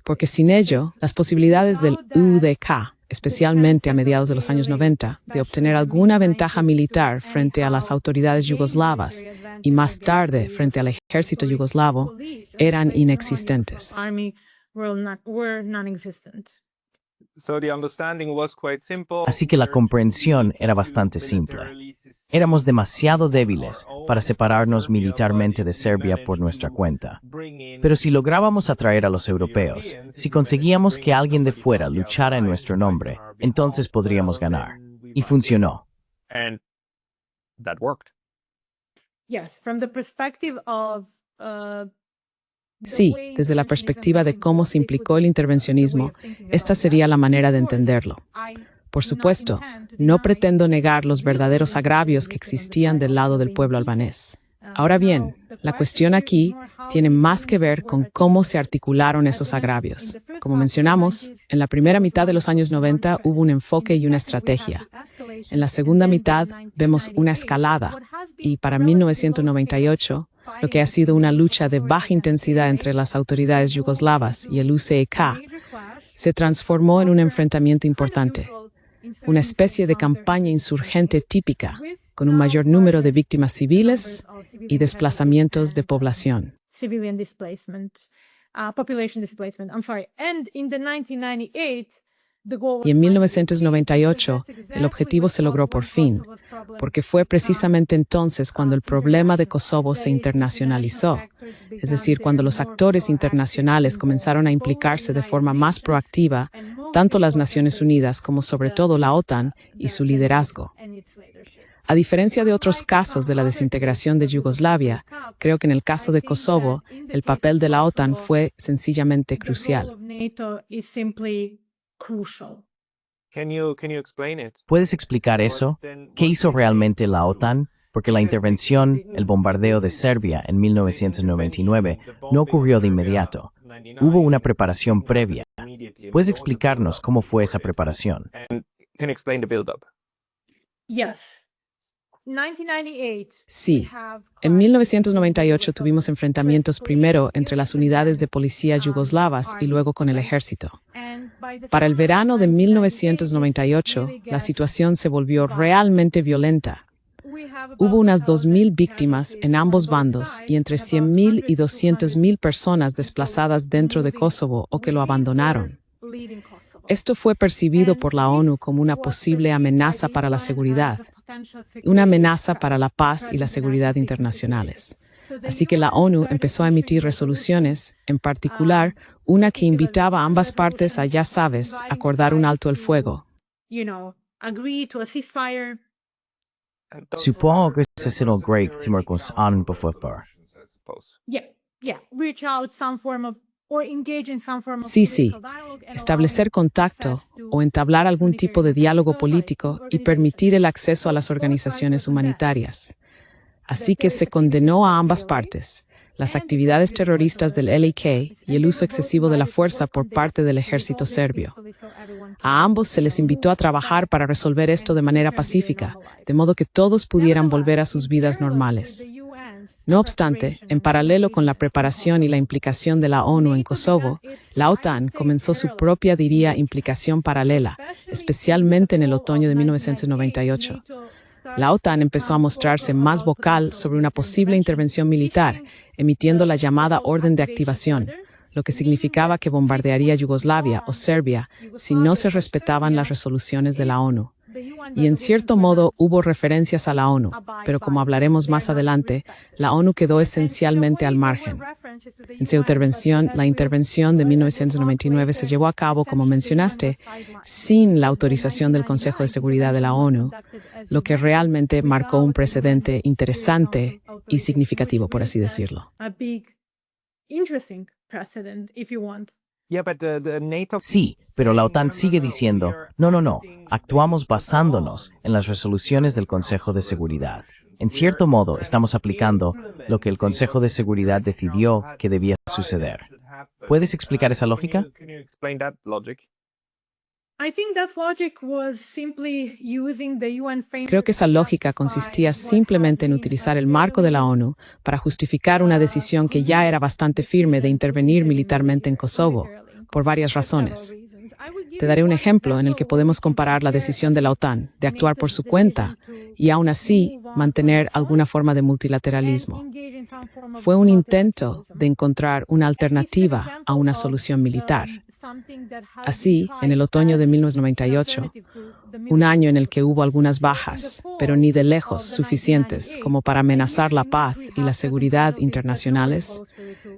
porque sin ello, las posibilidades del UDK, especialmente a mediados de los años 90, de obtener alguna ventaja militar frente a las autoridades yugoslavas y más tarde frente al ejército yugoslavo, eran inexistentes. Así que la comprensión era bastante simple. Éramos demasiado débiles para separarnos militarmente de Serbia por nuestra cuenta. Pero si lográbamos atraer a los europeos, si conseguíamos que alguien de fuera luchara en nuestro nombre, entonces podríamos ganar. Y funcionó. Sí, desde la perspectiva de cómo se implicó el intervencionismo, esta sería la manera de entenderlo. Por supuesto, no pretendo negar los verdaderos agravios que existían del lado del pueblo albanés. Ahora bien, la cuestión aquí tiene más que ver con cómo se articularon esos agravios. Como mencionamos, en la primera mitad de los años 90 hubo un enfoque y una estrategia. En la segunda mitad vemos una escalada y para 1998, lo que ha sido una lucha de baja intensidad entre las autoridades yugoslavas y el UCK, se transformó en un enfrentamiento importante. Una especie de campaña insurgente típica, con un mayor número de víctimas civiles y desplazamientos de población. Y en 1998, el objetivo se logró por fin, porque fue precisamente entonces cuando el problema de Kosovo se internacionalizó, es decir, cuando los actores internacionales comenzaron a implicarse de forma más proactiva, tanto las Naciones Unidas como sobre todo la OTAN y su liderazgo. A diferencia de otros casos de la desintegración de Yugoslavia, creo que en el caso de Kosovo, el papel de la OTAN fue sencillamente crucial. ¿Puedes explicar eso? ¿Qué hizo realmente la OTAN? Porque la intervención, el bombardeo de Serbia en 1999, no ocurrió de inmediato. Hubo una preparación previa, ¿Puedes explicarnos cómo fue esa preparación? And can you explain the build-up? Yes. 1998. Sí. En 1998 tuvimos enfrentamientos primero entre las unidades de policía yugoslavas y luego con el ejército. Para el verano de 1998, la situación se volvió realmente violenta. Hubo unas 2.000 víctimas en ambos bandos y entre 100.000 y 200.000 personas desplazadas dentro de Kosovo o que lo abandonaron. Esto fue percibido por la ONU como una posible amenaza para la seguridad, una amenaza para la paz y la seguridad internacionales. Así que la ONU empezó a emitir resoluciones, en particular una que invitaba a ambas partes a, ya sabes, acordar un alto el fuego. Supongo que ese es el Great Timorkos Anbefopper. Sí. Establecer contacto o entablar algún tipo de diálogo político y permitir el acceso a las organizaciones humanitarias. Así que se condenó a ambas partes, las actividades terroristas del LK y el uso excesivo de la fuerza por parte del ejército serbio. A ambos se les invitó a trabajar para resolver esto de manera pacífica, de modo que todos pudieran volver a sus vidas normales. No obstante, en paralelo con la preparación y la implicación de la ONU en Kosovo, la OTAN comenzó su propia, implicación paralela, especialmente en el otoño de 1998. La OTAN empezó a mostrarse más vocal sobre una posible intervención militar, emitiendo la llamada Orden de Activación, lo que significaba que bombardearía Yugoslavia o Serbia si no se respetaban las resoluciones de la ONU. Y en cierto modo hubo referencias a la ONU, pero como hablaremos más adelante, la ONU quedó esencialmente al margen. En su intervención, la intervención de 1999 se llevó a cabo, como mencionaste, sin la autorización del Consejo de Seguridad de la ONU, lo que realmente marcó un precedente interesante y significativo, por así decirlo. Sí, pero la OTAN sigue diciendo, no, actuamos basándonos en las resoluciones del Consejo de Seguridad. En cierto modo, estamos aplicando lo que el Consejo de Seguridad decidió que debía suceder. ¿Puedes explicar esa lógica? Creo que esa lógica consistía simplemente en utilizar el marco de la ONU para justificar una decisión que ya era bastante firme de intervenir militarmente en Kosovo, por varias razones. Te daré un ejemplo en el que podemos comparar la decisión de la OTAN de actuar por su cuenta y aún así mantener alguna forma de multilateralismo. Fue un intento de encontrar una alternativa a una solución militar. Así, en el otoño de 1998, un año en el que hubo algunas bajas, pero ni de lejos suficientes como para amenazar la paz y la seguridad internacionales,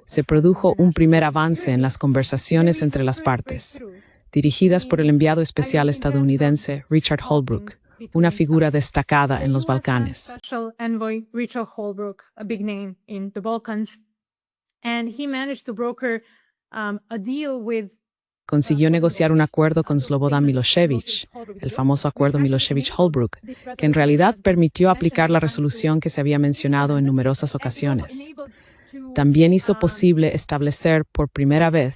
se produjo un primer avance en las conversaciones entre las partes, dirigidas por el enviado especial estadounidense Richard Holbrooke, una figura destacada en los Balcanes. Consiguió negociar un acuerdo con Slobodan Milošević, el famoso acuerdo Milošević-Holbrooke, que en realidad permitió aplicar la resolución que se había mencionado en numerosas ocasiones. También hizo posible establecer por primera vez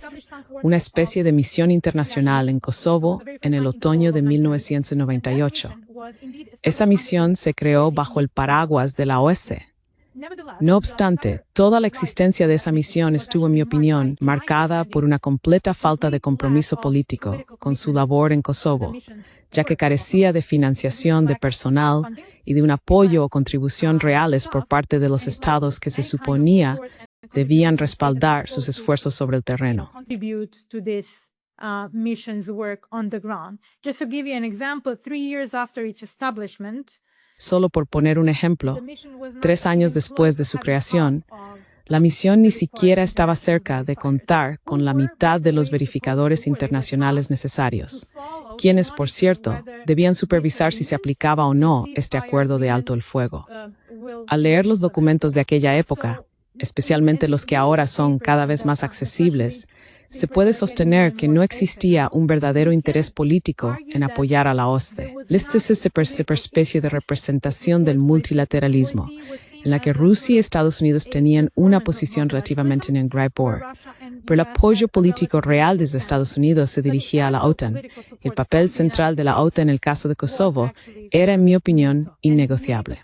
una especie de misión internacional en Kosovo en el otoño de 1998. Esa misión se creó bajo el paraguas de la OSCE. No obstante, toda la existencia de esa misión estuvo, en mi opinión, marcada por una completa falta de compromiso político con su labor en Kosovo, ya que carecía de financiación de personal y de un apoyo o contribución reales por parte de los estados que se suponía debían respaldar sus esfuerzos sobre el terreno. Solo por poner un ejemplo, 3 años después de su creación, la misión ni siquiera estaba cerca de contar con la mitad de los verificadores internacionales necesarios, quienes, por cierto, debían supervisar si se aplicaba o no este acuerdo de alto el fuego. Al leer los documentos de aquella época, especialmente los que ahora son cada vez más accesibles, se puede sostener que no existía un verdadero interés político en apoyar a la OSCE. Esta es esa especie de representación del multilateralismo, en la que Rusia y Estados Unidos tenían una posición relativamente neutral, pero el apoyo político real desde Estados Unidos se dirigía a la OTAN. El papel central de la OTAN en el caso de Kosovo era, en mi opinión, innegociable.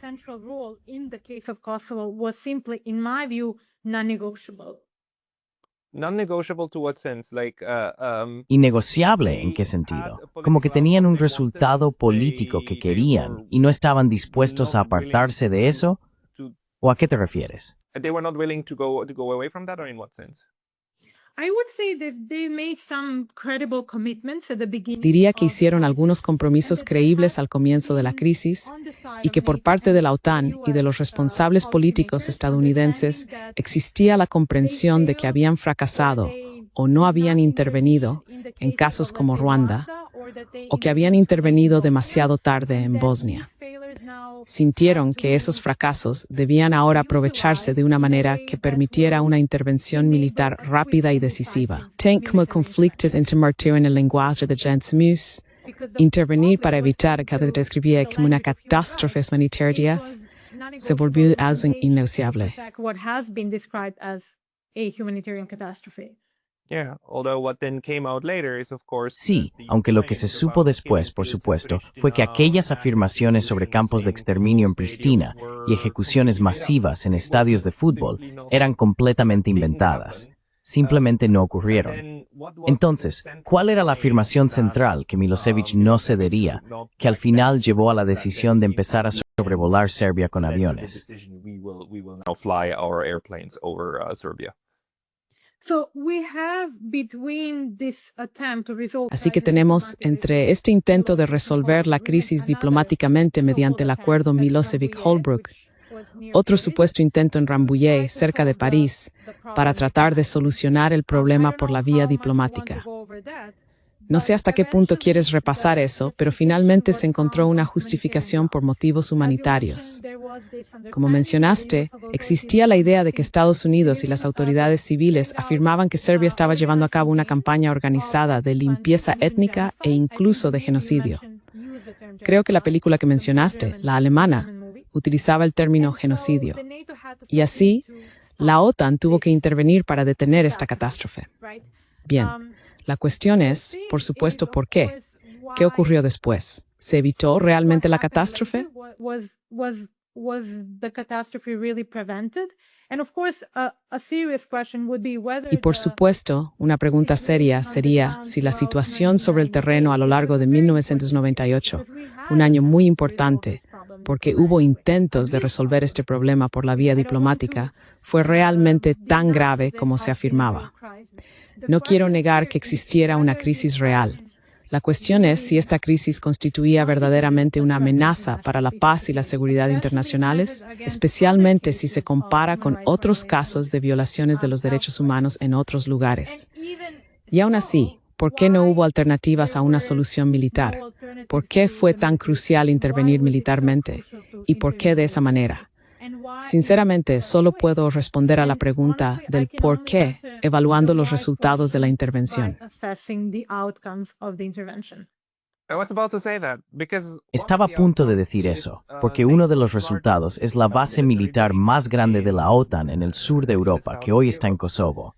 Non-negotiable to what sense? ¿Innegociable en qué sentido? Como que tenían un resultado político que querían y no estaban dispuestos a apartarse de eso. ¿O a qué te refieres? They were not willing to go away from that, or in what sense? I would say that they made some credible commitments at the beginning. Diría que hicieron algunos compromisos creíbles al comienzo de la crisis y que por parte de la OTAN y de los responsables políticos estadounidenses existía la comprensión de que habían fracasado o no habían intervenido en casos como Ruanda o que habían intervenido demasiado tarde en Bosnia. Sintieron que esos fracasos debían ahora aprovecharse de una manera que permitiera una intervención militar rápida y decisiva. Tanto como conflictos intermartir en el lenguaje de Jens Mus, intervenir para evitar que se describía como una catástrofe humanitaria se volvió algo innegociable. Sí, aunque lo que se supo después, por supuesto, fue que aquellas afirmaciones sobre campos de exterminio en Pristina y ejecuciones masivas en estadios de fútbol eran completamente inventadas. Simplemente no ocurrieron. Entonces, ¿cuál era la afirmación central que Milosevic no cedería, que al final llevó a la decisión de empezar a sobrevolar Serbia con aviones? Así que tenemos entre este intento de resolver la crisis diplomáticamente mediante el acuerdo Milosevic-Holbrooke, otro supuesto intento en Rambouillet, cerca de París, para tratar de solucionar el problema por la vía diplomática. No sé hasta qué punto quieres repasar eso, pero finalmente se encontró una justificación por motivos humanitarios. Como mencionaste, existía la idea de que Estados Unidos y las autoridades civiles afirmaban que Serbia estaba llevando a cabo una campaña organizada de limpieza étnica e incluso de genocidio. Creo que la película que mencionaste, la alemana, utilizaba el término genocidio. Y así, la OTAN tuvo que intervenir para detener esta catástrofe. Bien. La cuestión es, por supuesto, ¿por qué? ¿Qué ocurrió después? ¿Se evitó realmente la catástrofe? Y por supuesto, una pregunta seria sería si la situación sobre el terreno a lo largo de 1998, un año muy importante, porque hubo intentos de resolver este problema por la vía diplomática, fue realmente tan grave como se afirmaba. No quiero negar que existiera una crisis real. La cuestión es si esta crisis constituía verdaderamente una amenaza para la paz y la seguridad internacionales, especialmente si se compara con otros casos de violaciones de los derechos humanos en otros lugares. Y aún así, ¿por qué no hubo alternativas a una solución militar? ¿Por qué fue tan crucial intervenir militarmente? ¿Y por qué de esa manera? Sinceramente, solo puedo responder a la pregunta del por qué evaluando los resultados de la intervención. Estaba a punto de decir eso, porque uno de los resultados es la base militar más grande de la OTAN en el sur de Europa, que hoy está en Kosovo.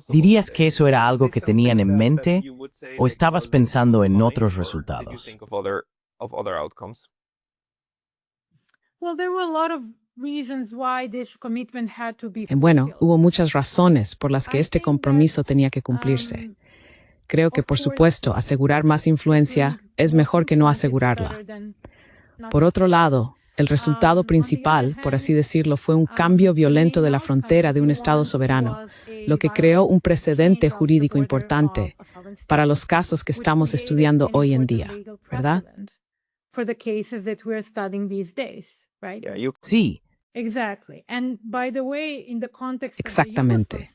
¿Dirías que eso era algo que tenían en mente o estabas pensando en otros resultados? Bueno, hubo muchas razones por las que este compromiso tenía que cumplirse. Creo que, por supuesto, asegurar más influencia es mejor que no asegurarla. Por otro lado, el resultado principal, por así decirlo, fue un cambio violento de la frontera de un Estado soberano, lo que creó un precedente jurídico importante para los casos que estamos estudiando hoy en día, ¿verdad? Sí. Exactamente.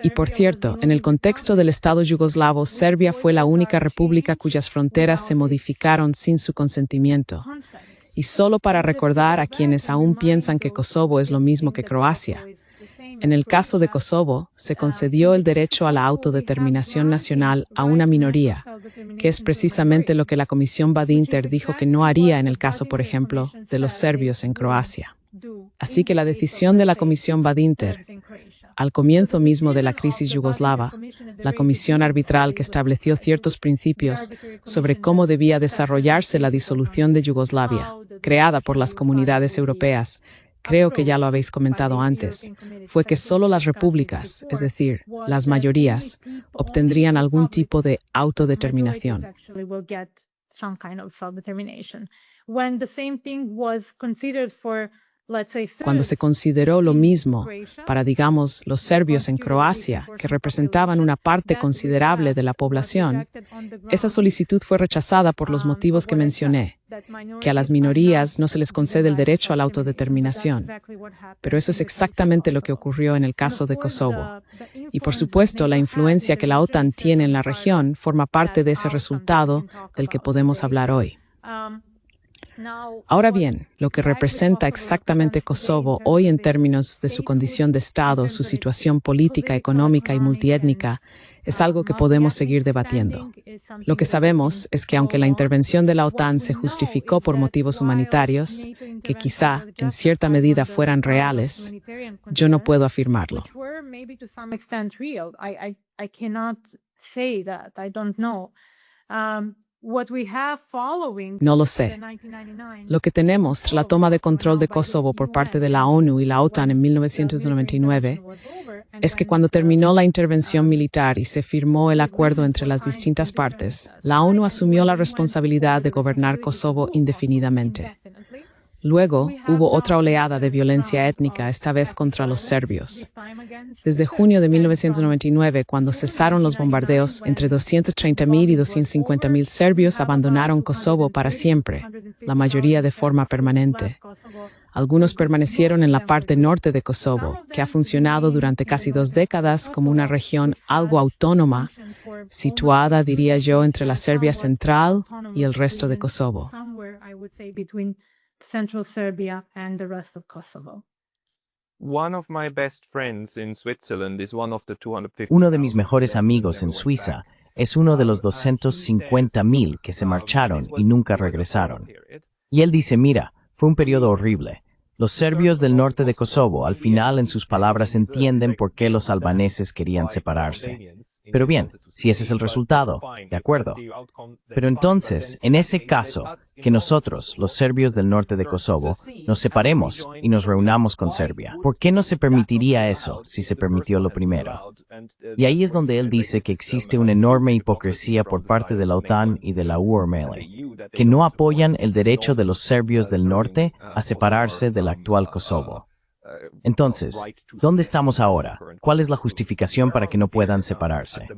Y por cierto, en el contexto del Estado yugoslavo, Serbia fue la única república cuyas fronteras se modificaron sin su consentimiento. Y solo para recordar a quienes aún piensan que Kosovo es lo mismo que Croacia. En el caso de Kosovo, se concedió el derecho a la autodeterminación nacional a una minoría, que es precisamente lo que la Comisión Badinter dijo que no haría en el caso, por ejemplo, de los serbios en Croacia. Así que la decisión de la Comisión Badinter, al comienzo mismo de la crisis yugoslava, la comisión arbitral que estableció ciertos principios sobre cómo debía desarrollarse la disolución de Yugoslavia, creada por las comunidades europeas, creo que ya lo habéis comentado antes, fue que solo las repúblicas, es decir, las mayorías, obtendrían algún tipo de autodeterminación. Cuando se consideró lo mismo para, digamos, los serbios en Croacia, que representaban una parte considerable de la población, esa solicitud fue rechazada por los motivos que mencioné, que a las minorías no se les concede el derecho a la autodeterminación. Pero eso es exactamente lo que ocurrió en el caso de Kosovo. Y por supuesto, la influencia que la OTAN tiene en la región forma parte de ese resultado del que podemos hablar hoy. Ahora bien, lo que representa exactamente Kosovo hoy en términos de su condición de Estado, su situación política, económica y multiétnica, es algo que podemos seguir debatiendo. Lo que sabemos es que aunque la intervención de la OTAN se justificó por motivos humanitarios, que quizá en cierta medida fueran reales, yo no puedo afirmarlo. No lo sé. Lo que tenemos tras la toma de control de Kosovo por parte de la ONU y la OTAN en 1999 es que cuando terminó la intervención militar y se firmó el acuerdo entre las distintas partes, la ONU asumió la responsabilidad de gobernar Kosovo indefinidamente. Luego hubo otra oleada de violencia étnica, esta vez contra los serbios. Desde junio de 1999, cuando cesaron los bombardeos, entre 230.000 y 250.000 serbios abandonaron Kosovo para siempre, la mayoría de forma permanente. Algunos permanecieron en la parte norte de Kosovo, que ha funcionado durante casi 2 décadas como una región algo autónoma, situada, diría yo, entre la Serbia central y el resto de Kosovo. Central Serbia and the rest of Kosovo. Uno de mis mejores amigos en Suiza es uno de los 250.000 que se marcharon y nunca regresaron. Y él dice, mira, fue un periodo horrible. Los serbios del norte de Kosovo, al final, en sus palabras, entienden por qué los albaneses querían separarse. Pero bien, si ese es el resultado, de acuerdo. Pero entonces, en ese caso, que nosotros, los serbios del norte de Kosovo, nos separemos y nos reunamos con Serbia. ¿Por qué no se permitiría eso si se permitió lo primero? Y ahí es donde él dice que existe una enorme hipocresía por parte de la OTAN y de la URML, que no apoyan el derecho de los serbios del norte a separarse del actual Kosovo. Entonces, ¿dónde estamos ahora? ¿Cuál es la justificación para que no puedan separarse?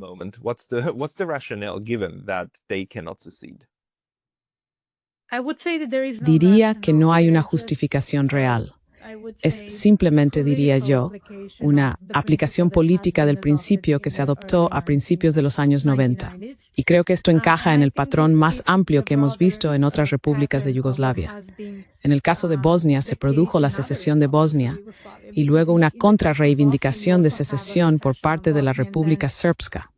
Diría que no hay una justificación real. Es simplemente, diría yo, una aplicación política del principio que se adoptó a principios de los años 90. Y creo que esto encaja en el patrón más amplio que hemos visto en otras repúblicas de Yugoslavia. En el caso de Bosnia se produjo la secesión de Bosnia y luego una contrarreivindicación de secesión por parte de la República Srpska.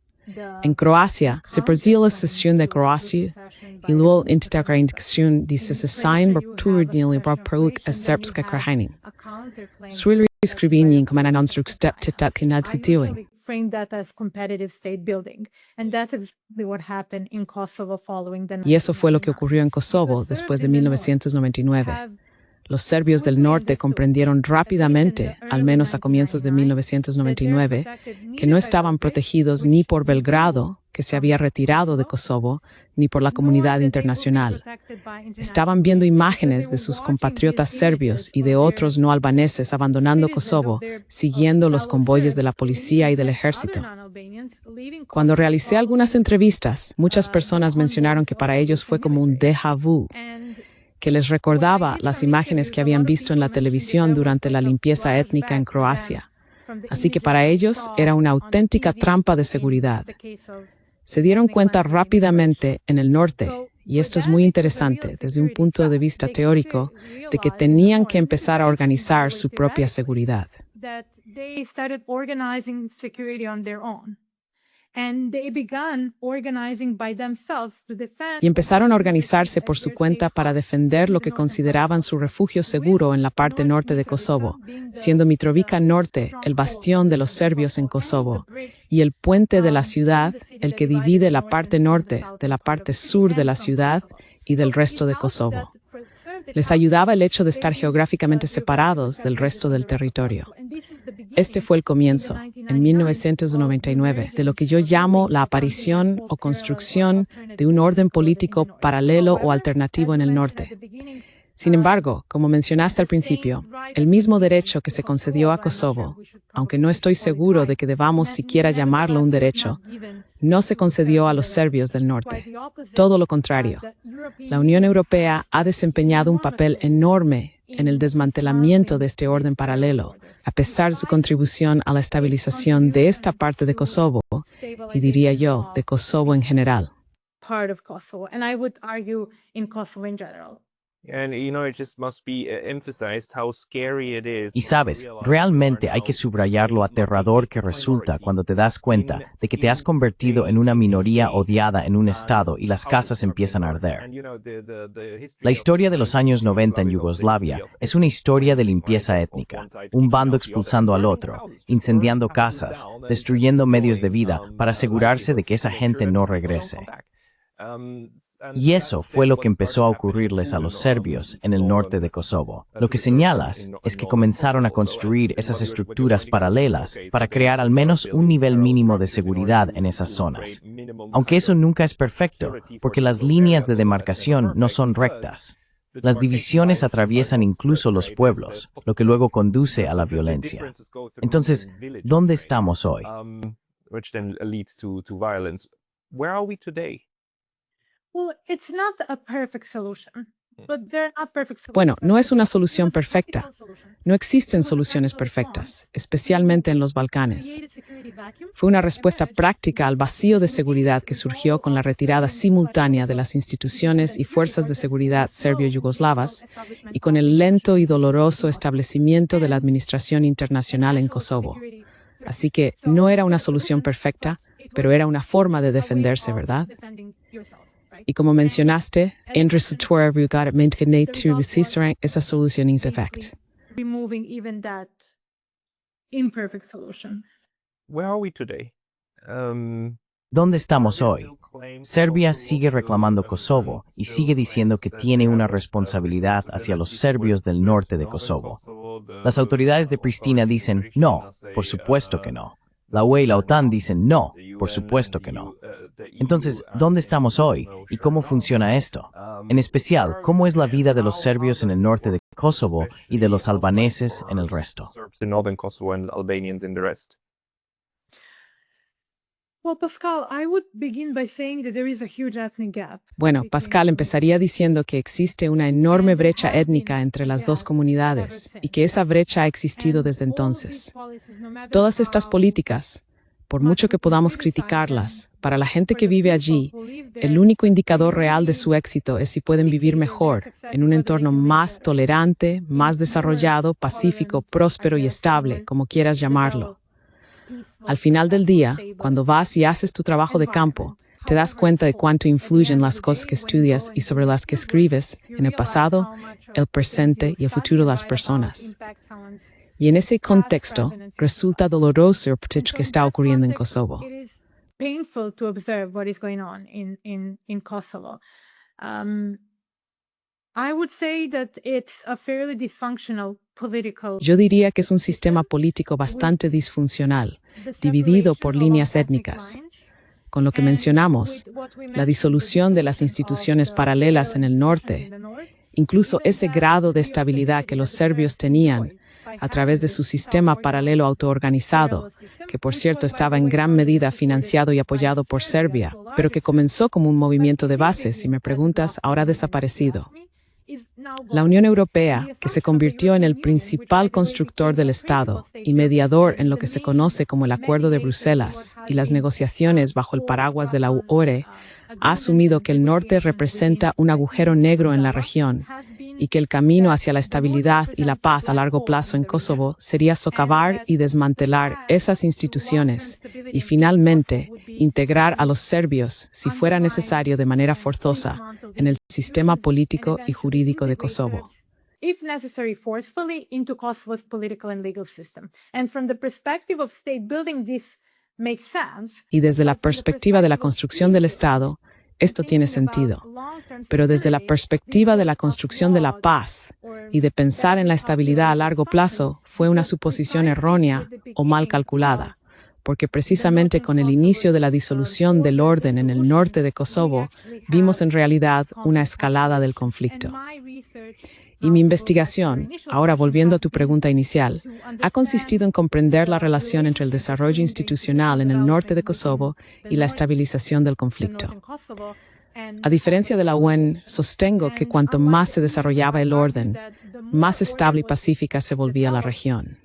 En Croacia se produjo la secesión de Croacia y luego la integración de secesión por Turinili Republika Srpska Krajina. Srili skrivenje como en konstruktiv titatkinadstituing. Y eso fue lo que ocurrió en Kosovo después de 1999. Los serbios del norte comprendieron rápidamente, al menos a comienzos de 1999, que no estaban protegidos ni por Belgrado, que se había retirado de Kosovo, ni por la comunidad internacional. Estaban viendo imágenes de sus compatriotas serbios y de otros no albaneses abandonando Kosovo, siguiendo los convoyes de la policía y del ejército. Cuando realicé algunas entrevistas, muchas personas mencionaron que para ellos fue como un déjà vu, que les recordaba las imágenes que habían visto en la televisión durante la limpieza étnica en Croacia. Así que para ellos era una auténtica trampa de seguridad. Se dieron cuenta rápidamente en el norte, y esto es muy interesante desde un punto de vista teórico, de que tenían que empezar a organizar su propia seguridad. And they began organizing by themselves to defend. Y empezaron a organizarse por su cuenta para defender lo que consideraban su refugio seguro en la parte norte de Kosovo, siendo Mitrovica Norte el bastión de los serbios en Kosovo, y el puente de la ciudad el que divide la parte norte de la parte sur de la ciudad y del resto de Kosovo. Les ayudaba el hecho de estar geográficamente separados del resto del territorio. Este fue el comienzo, en 1999, de lo que yo llamo la aparición o construcción de un orden político paralelo o alternativo en el norte. Sin embargo, como mencionaste al principio, el mismo derecho que se concedió a Kosovo, aunque no estoy seguro de que debamos siquiera llamarlo un derecho, no se concedió a los serbios del norte. Todo lo contrario. La Unión Europea ha desempeñado un papel enorme en el desmantelamiento de este orden paralelo, a pesar de su contribución a la estabilización de esta parte de Kosovo, y diría yo, de Kosovo en general. Part of Kosovo, and I would argue in Kosovo in general. And it just must be emphasized how scary it is. Y sabes, realmente hay que subrayar lo aterrador que resulta cuando te das cuenta de que te has convertido en una minoría odiada en un estado y las casas empiezan a arder. La historia de los años 90 en Yugoslavia es una historia de limpieza étnica, un bando expulsando al otro, incendiando casas, destruyendo medios de vida para asegurarse de que esa gente no regrese. Y eso fue lo que empezó a ocurrirles a los serbios en el norte de Kosovo. Lo que señalas es que comenzaron a construir esas estructuras paralelas para crear al menos un nivel mínimo de seguridad en esas zonas. Aunque eso nunca es perfecto, porque las líneas de demarcación no son rectas. Las divisiones atraviesan incluso los pueblos, lo que luego conduce a la violencia. Entonces, ¿dónde estamos hoy? Which then leads to violence. Where are we today? Well, it's not a perfect solution, but they're not perfect solutions. Bueno, no es una solución perfecta. No existen soluciones perfectas, especialmente en los Balcanes. Fue una respuesta práctica al vacío de seguridad que surgió con la retirada simultánea de las instituciones y fuerzas de seguridad serbio-yugoslavas y con el lento y doloroso establecimiento de la administración internacional en Kosovo. Así que no era una solución perfecta, pero era una forma de defenderse, ¿verdad? Y como mencionaste, en resultato esa solución es effect. Removing even that imperfect solution. Where are we today? ¿Dónde estamos hoy? Serbia sigue reclamando Kosovo y sigue diciendo que tiene una responsabilidad hacia los serbios del norte de Kosovo. Las autoridades de Pristina dicen no, por supuesto que no. La UE y la OTAN dicen no, por supuesto que no. Entonces, ¿dónde estamos hoy y cómo funciona esto? En especial, ¿cómo es la vida de los serbios en el norte de Kosovo y de los albaneses en el resto? Well, Pascal, I would begin by saying that there is a huge ethnic gap. Bueno, Pascal empezaría diciendo que existe una enorme brecha étnica entre las dos comunidades y que esa brecha ha existido desde entonces. Todas estas políticas, por mucho que podamos criticarlas, para la gente que vive allí, el único indicador real de su éxito es si pueden vivir mejor, en un entorno más tolerante, más desarrollado, pacífico, próspero y estable, como quieras llamarlo. Al final del día, cuando vas y haces tu trabajo de campo, te das cuenta de cuánto influyen las cosas que estudias y sobre las que escribes en el pasado, el presente y el futuro de las personas. Y en ese contexto, resulta doloroso el proceso que está ocurriendo en Kosovo. It is painful to observe what is going on in Kosovo. I would say that it's a fairly dysfunctional political. Yo diría que es un sistema político bastante disfuncional, dividido por líneas étnicas. Con lo que mencionamos, la disolución de las instituciones paralelas en el norte, incluso ese grado de estabilidad que los serbios tenían a través de su sistema paralelo autoorganizado, que por cierto estaba en gran medida financiado y apoyado por Serbia, pero que comenzó como un movimiento de base, si me preguntas, ahora ha desaparecido. La Unión Europea, que se convirtió en el principal constructor del Estado y mediador en lo que se conoce como el Acuerdo de Bruselas y las negociaciones bajo el paraguas de la UE, ha asumido que el norte representa un agujero negro en la región y que el camino hacia la estabilidad y la paz a largo plazo en Kosovo sería socavar y desmantelar esas instituciones y finalmente integrar a los serbios, si fuera necesario de manera forzosa, en el sistema político y jurídico de Kosovo. If necessary, forcefully into Kosovo's political and legal system. And from the perspective of state building, this makes sense. Y desde la perspectiva de la construcción del Estado, esto tiene sentido. Pero desde la perspectiva de la construcción de la paz y de pensar en la estabilidad a largo plazo, fue una suposición errónea o mal calculada, porque precisamente con el inicio de la disolución del orden en el norte de Kosovo, vimos en realidad una escalada del conflicto. Y mi investigación, ahora volviendo a tu pregunta inicial, ha consistido en comprender la relación entre el desarrollo institucional en el norte de Kosovo y la estabilización del conflicto. A diferencia de la UN, sostengo que cuanto más se desarrollaba el orden, más estable y pacífica se volvía la región.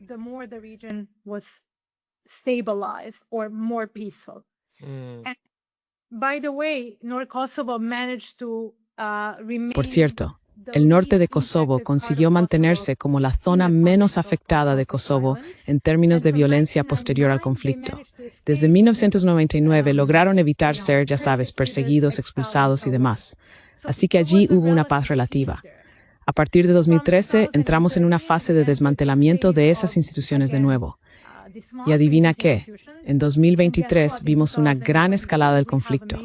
Por cierto, el norte de Kosovo consiguió mantenerse como la zona menos afectada de Kosovo en términos de violencia posterior al conflicto. Desde 1999 lograron evitar ser, ya sabes, perseguidos, expulsados y demás. Así que allí hubo una paz relativa. A partir de 2013 entramos en una fase de desmantelamiento de esas instituciones de nuevo. Y adivina qué, en 2023 vimos una gran escalada del conflicto.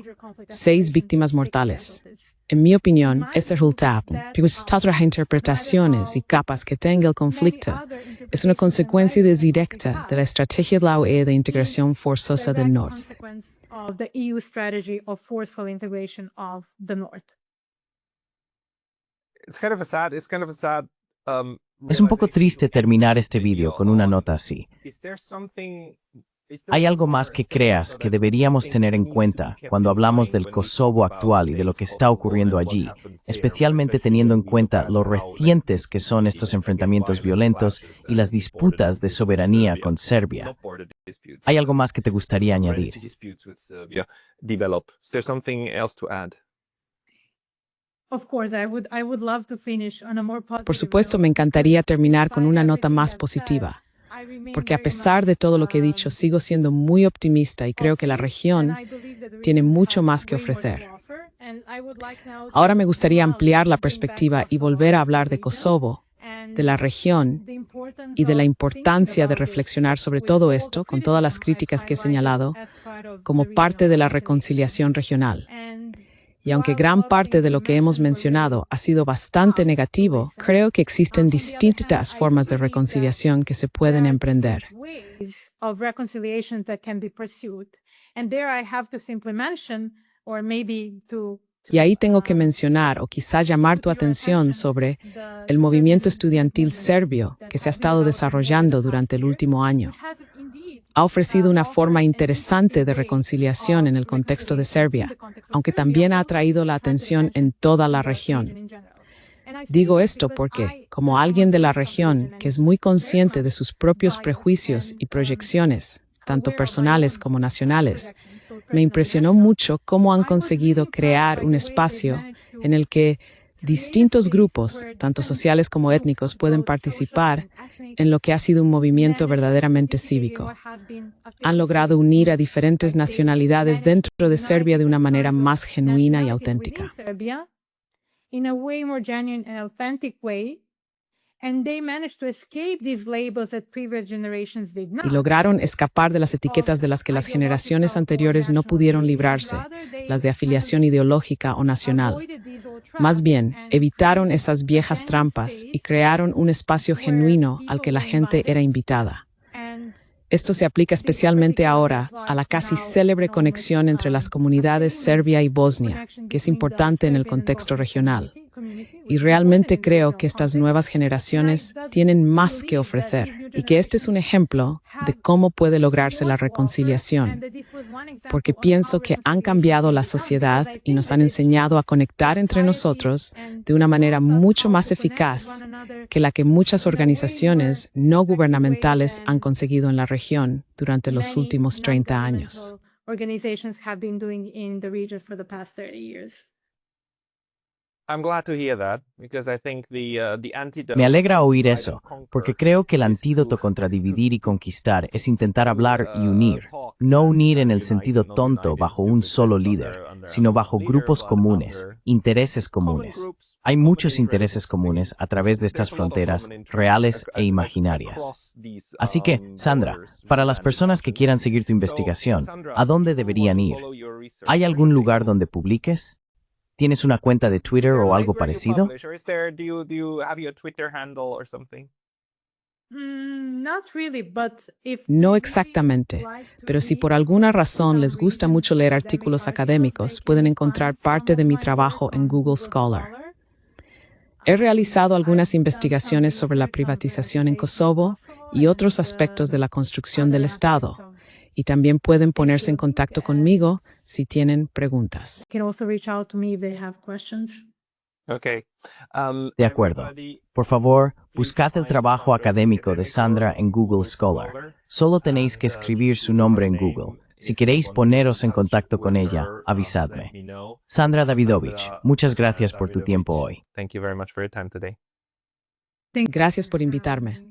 6 víctimas mortales. En mi opinión, ese resultado, pues otras interpretaciones y capas que tenga el conflicto, es una consecuencia directa de la estrategia de la UE de integración forzosa del norte. Es un poco triste terminar este vídeo con una nota así. ¿Hay algo más que creas que deberíamos tener en cuenta cuando hablamos del Kosovo actual y de lo que está ocurriendo allí, especialmente teniendo en cuenta lo recientes que son estos enfrentamientos violentos y las disputas de soberanía con Serbia? ¿Hay algo más que te gustaría añadir? Por supuesto, me encantaría terminar con una nota más positiva. Porque a pesar de todo lo que he dicho, sigo siendo muy optimista y creo que la región tiene mucho más que ofrecer. Ahora me gustaría ampliar la perspectiva y volver a hablar de Kosovo, de la región y de la importancia de reflexionar sobre todo esto, con todas las críticas que he señalado, como parte de la reconciliación regional. Y aunque gran parte de lo que hemos mencionado ha sido bastante negativo, creo que existen distintas formas de reconciliación que se pueden emprender. Y ahí tengo que mencionar o quizá llamar tu atención sobre el movimiento estudiantil serbio que se ha estado desarrollando durante el último año. Ha ofrecido una forma interesante de reconciliación en el contexto de Serbia, aunque también ha atraído la atención en toda la región. Digo esto porque, como alguien de la región que es muy consciente de sus propios prejuicios y proyecciones, tanto personales como nacionales, me impresionó mucho cómo han conseguido crear un espacio en el que distintos grupos, tanto sociales como étnicos, pueden participar en lo que ha sido un movimiento verdaderamente cívico. Han logrado unir a diferentes nacionalidades dentro de Serbia de una manera más genuina y auténtica. Y lograron escapar de las etiquetas de las que las generaciones anteriores no pudieron librarse, las de afiliación ideológica o nacional. Más bien, evitaron esas viejas trampas y crearon un espacio genuino al que la gente era invitada. Esto se aplica especialmente ahora a la casi célebre conexión entre las comunidades serbia y bosnia, que es importante en el contexto regional. Y realmente creo que estas nuevas generaciones tienen más que ofrecer y que este es un ejemplo de cómo puede lograrse la reconciliación, porque pienso que han cambiado la sociedad y nos han enseñado a conectar entre nosotros de una manera mucho más eficaz que la que muchas organizaciones no gubernamentales han conseguido en la región durante los últimos 30 años. Me alegra oír eso, porque creo que el antídoto contra dividir y conquistar es intentar hablar y unir, no unir en el sentido tonto bajo un solo líder, sino bajo grupos comunes, intereses comunes. Hay muchos intereses comunes a través de estas fronteras reales e imaginarias. Así que, Sandra, para las personas que quieran seguir tu investigación, ¿a dónde deberían ir? ¿Hay algún lugar donde publiques? ¿Tienes una cuenta de Twitter o algo parecido? No exactamente, pero si por alguna razón les gusta mucho leer artículos académicos, pueden encontrar parte de mi trabajo en Google Scholar. He realizado algunas investigaciones sobre la privatización en Kosovo y otros aspectos de la construcción del Estado, y también pueden ponerse en contacto conmigo si tienen preguntas. De acuerdo. Por favor, buscad el trabajo académico de Sandra en Google Scholar. Solo tenéis que escribir su nombre en Google. Si queréis poneros en contacto con ella, avisadme. Sandra Davidovich, muchas gracias por tu tiempo hoy. Thank you very much for your time today. Gracias por invitarme.